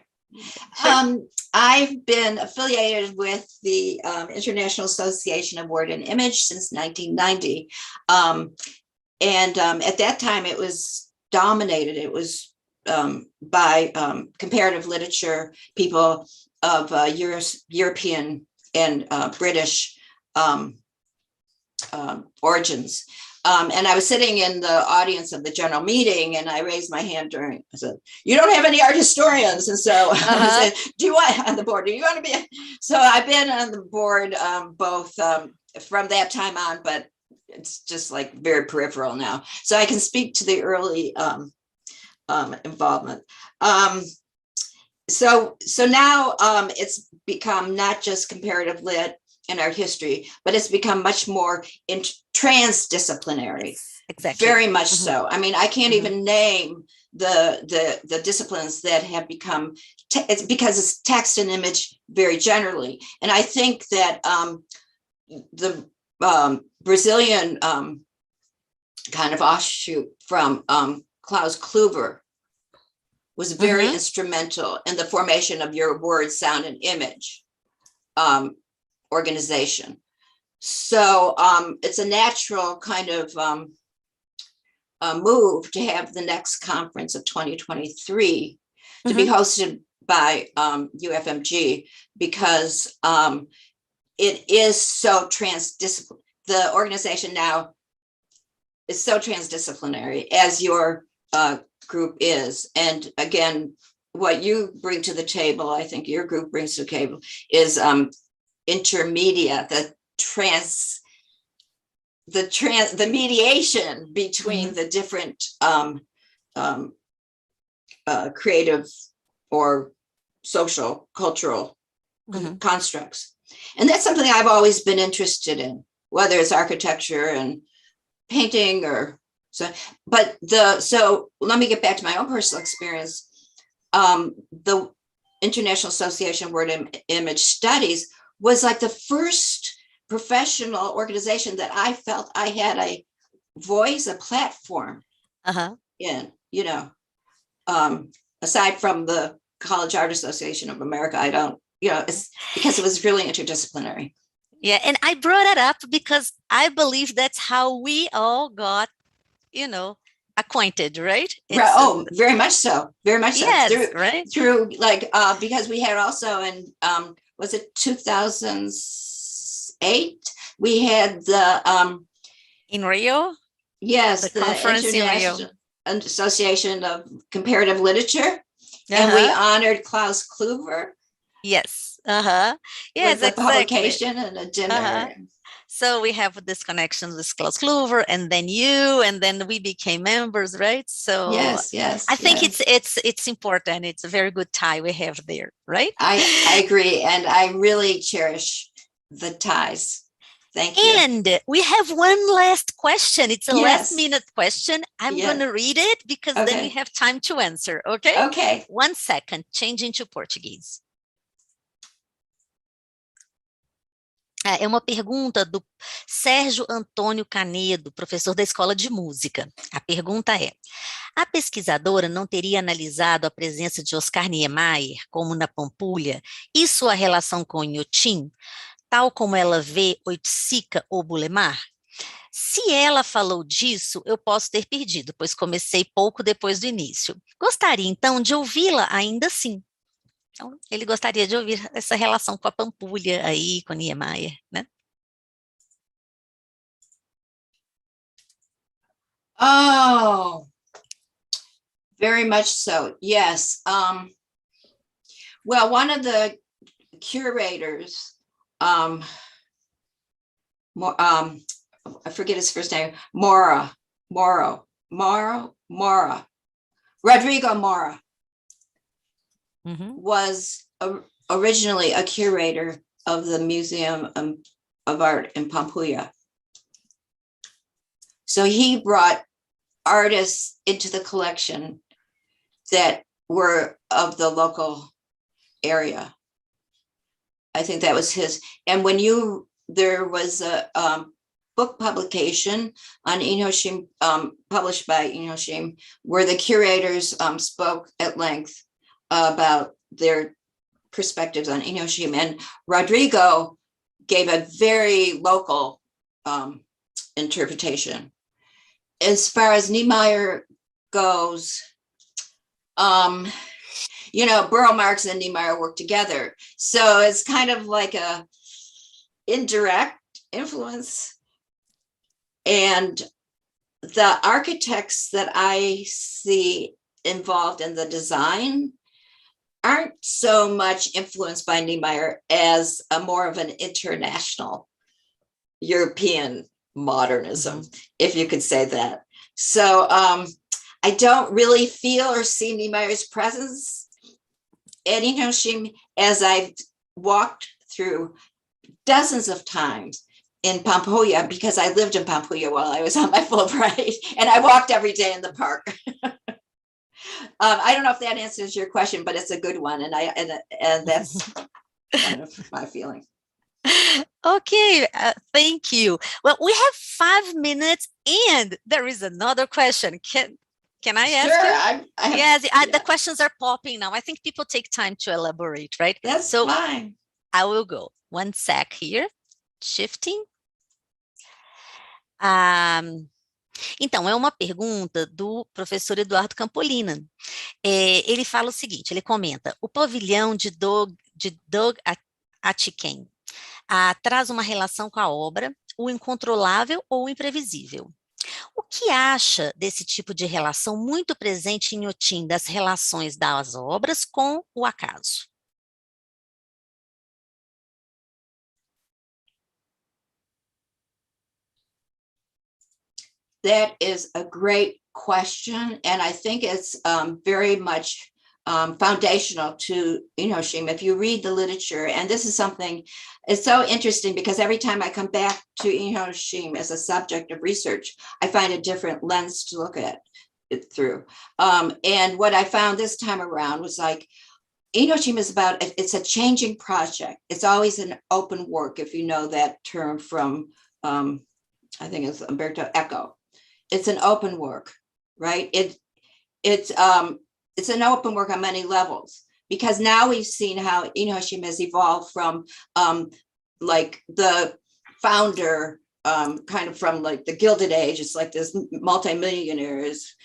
Sure. I've been affiliated with the International Association of Word and Image since 1990. And at that time, it was dominated. It was by comparative literature, people of European and British origins. And I was sitting in the audience of the general meeting, and I raised my hand I said, "You don't have any art historians." And so I said, "Do you want on the board? Do you want to be?" So I've been on the board both from that time on, but it's just like very peripheral now. So I can speak to the early involvement. So now it's become not just comparative lit and art history, but it's become much more transdisciplinary. Exactly. Very much so. I mean, I can't even name the disciplines that have become, it's because it's text and image very generally. And I think that the Brazilian kind of offshoot from Klaus Kluver was very instrumental in the formation of your word, sound, and image organization. So it's a natural kind of move to have the next conference of 2023 to be hosted by UFMG, because it is so transdisciplinary. The organization now is so transdisciplinary, as your group is. And again, what you bring to the table, I think your group brings to the table, is intermedia, the mediation between the different creative or social, cultural constructs. And that's something I've always been interested in, whether it's architecture and painting or so. So let me get back to my own personal experience. The International Association of Word and Image Studies was like the first professional organization that I felt I had a voice, a platform in, you know, aside from the College Art Association of America. I don't, you know, it's because it was really interdisciplinary. Yeah, and I brought it up because I believe that's how we all got, you know, acquainted, right? Oh, very much so. Very much so. Yes, through like, because we had also in, was it 2008? We had the in Rio. Yes, the conference International in Rio. Association of Comparative Literature, and we honored Klaus Kluwer. Yes. Yes, with the exactly. publication and a dinner. So we have this connection with Klaus Kluwer, and then you, and then we became members, right? So yes, I think it's important. It's a very good tie we have there, right? I agree, and I really cherish the ties. Thank you. And we have one last question. It's a last minute question. I'm going to read it because then we have time to answer. Okay? Okay. 1 second, changing to Portuguese. É uma pergunta do Sérgio Antônio Canedo, professor da Escola de Música. A pergunta é: a pesquisadora não teria analisado a presença de Oscar Niemeyer, como na Pampulha, e sua relação com Inhotim, tal como ela vê Oiticica ou Bulemar? Se ela falou disso, eu posso ter perdido, pois comecei pouco depois do início. Gostaria, então, de ouvi-la ainda assim. Então, ele gostaria de ouvir essa relação com a Pampulha aí, com Niemeyer, né? Oh, very much so. Yes. Well, one of the curators, I forget his first name, Rodrigo Mora. Was originally a curator of the Museum of Art in Pampulha. So he brought artists into the collection that were of the local area. I think that was his. And when there was a book publication on Inhotim, published by Inhotim, where the curators spoke at length about their perspectives on Inhotim, and Rodrigo gave a very local interpretation. As far as Niemeyer goes, you know, Burl Marx and Niemeyer work together, so it's kind of like a indirect influence. And the architects that I see involved in the design aren't so much influenced by Niemeyer as a more of an international European modernism, if you could say that. So I don't really feel or see Niemeyer's presence at Inhotim, as I've walked through dozens of times in Pampulha, because I lived in Pampulha while I was on my Fulbright, and I walked every day in the park. I don't know if that answers your question, but it's a good one, and that's kind of my feeling. Okay, thank you. Well, we have 5 minutes, and there is another question. Can I Sure, ask you? I have, Yes, yeah, the questions are popping now. I think people take time to elaborate, right? that's So fine. I will go. One sec here. Shifting. Então, é uma pergunta do professor Eduardo Campolina. Ele fala o seguinte, ele comenta, o pavilhão de Doug Atkin traz uma relação com a obra, o incontrolável ou o imprevisível. O que acha desse tipo de relação muito presente em Inhotim, das relações das obras com o acaso? That is a great question, and I think it's very much foundational to Inhotim. If you read the literature, and this is something, it's so interesting because every time I come back to Inhotim as a subject of research, I find a different lens to look at it through. And what I found this time around was like, Inhotim is about, it's a changing project. It's always an open work, if you know that term from, I think it's Umberto Eco. It's an open work, right? It's an open work on many levels, because now we've seen how Inhotim has evolved from like the founder, kind of from like the Gilded Age. It's like this multimillionaires,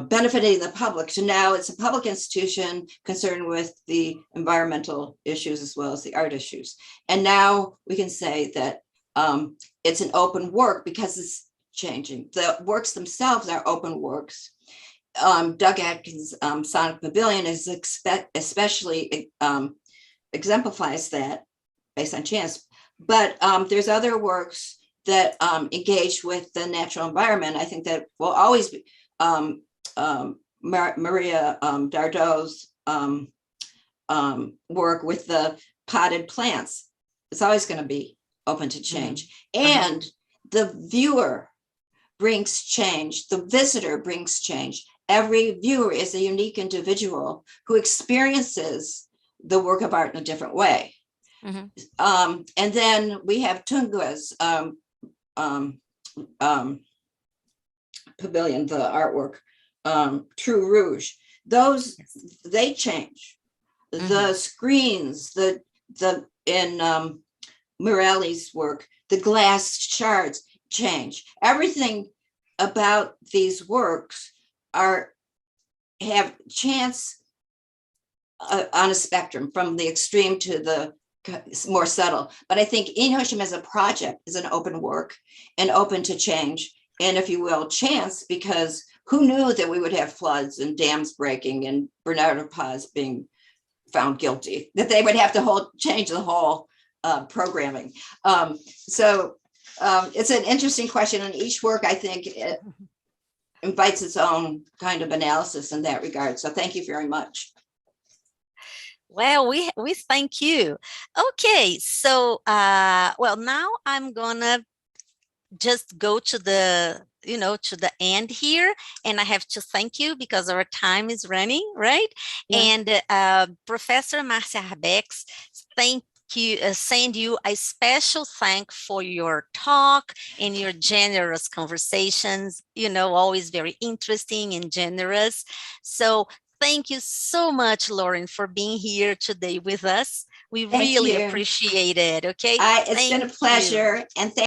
benefiting the public, to now it's a public institution concerned with the environmental issues as well as the art issues. And now we can say that it's an open work because it's changing. The works themselves are open works. Doug Atkins' Sonic Pavilion is especially exemplifies that based on chance. But there's other works that engage with the natural environment. I think that will always be Maria Dardot's work with the potted plants. It's always going to be open to change. And the viewer brings change. The visitor brings change. Every viewer is a unique individual who experiences the work of art in a different way. And then we have Tungua's pavilion, the artwork, True Rouge. Those, they change. The screens, in Morelli's work, the glass shards change. Everything about these works have chance on a spectrum from the extreme to the more subtle. But I think Inhotim as a project is an open work and open to change, and if you will, chance, because who knew that we would have floods and dams breaking and Bernardo Paz being found guilty, that they would have to change the whole programming. So it's an interesting question, and each work, I think, it invites its own kind of analysis in that regard. So thank you very much. Well, we thank you. Okay, so well, now I'm gonna just go to the to the end here, and I have to thank you because our time is running, right? Yeah. And Professor Marcia Arbex, thank you, send you a special thank for your talk and your generous conversations, always very interesting and generous. So thank you so much, Lauren, for being here today with us. We really appreciate it. Okay. It's been a pleasure. And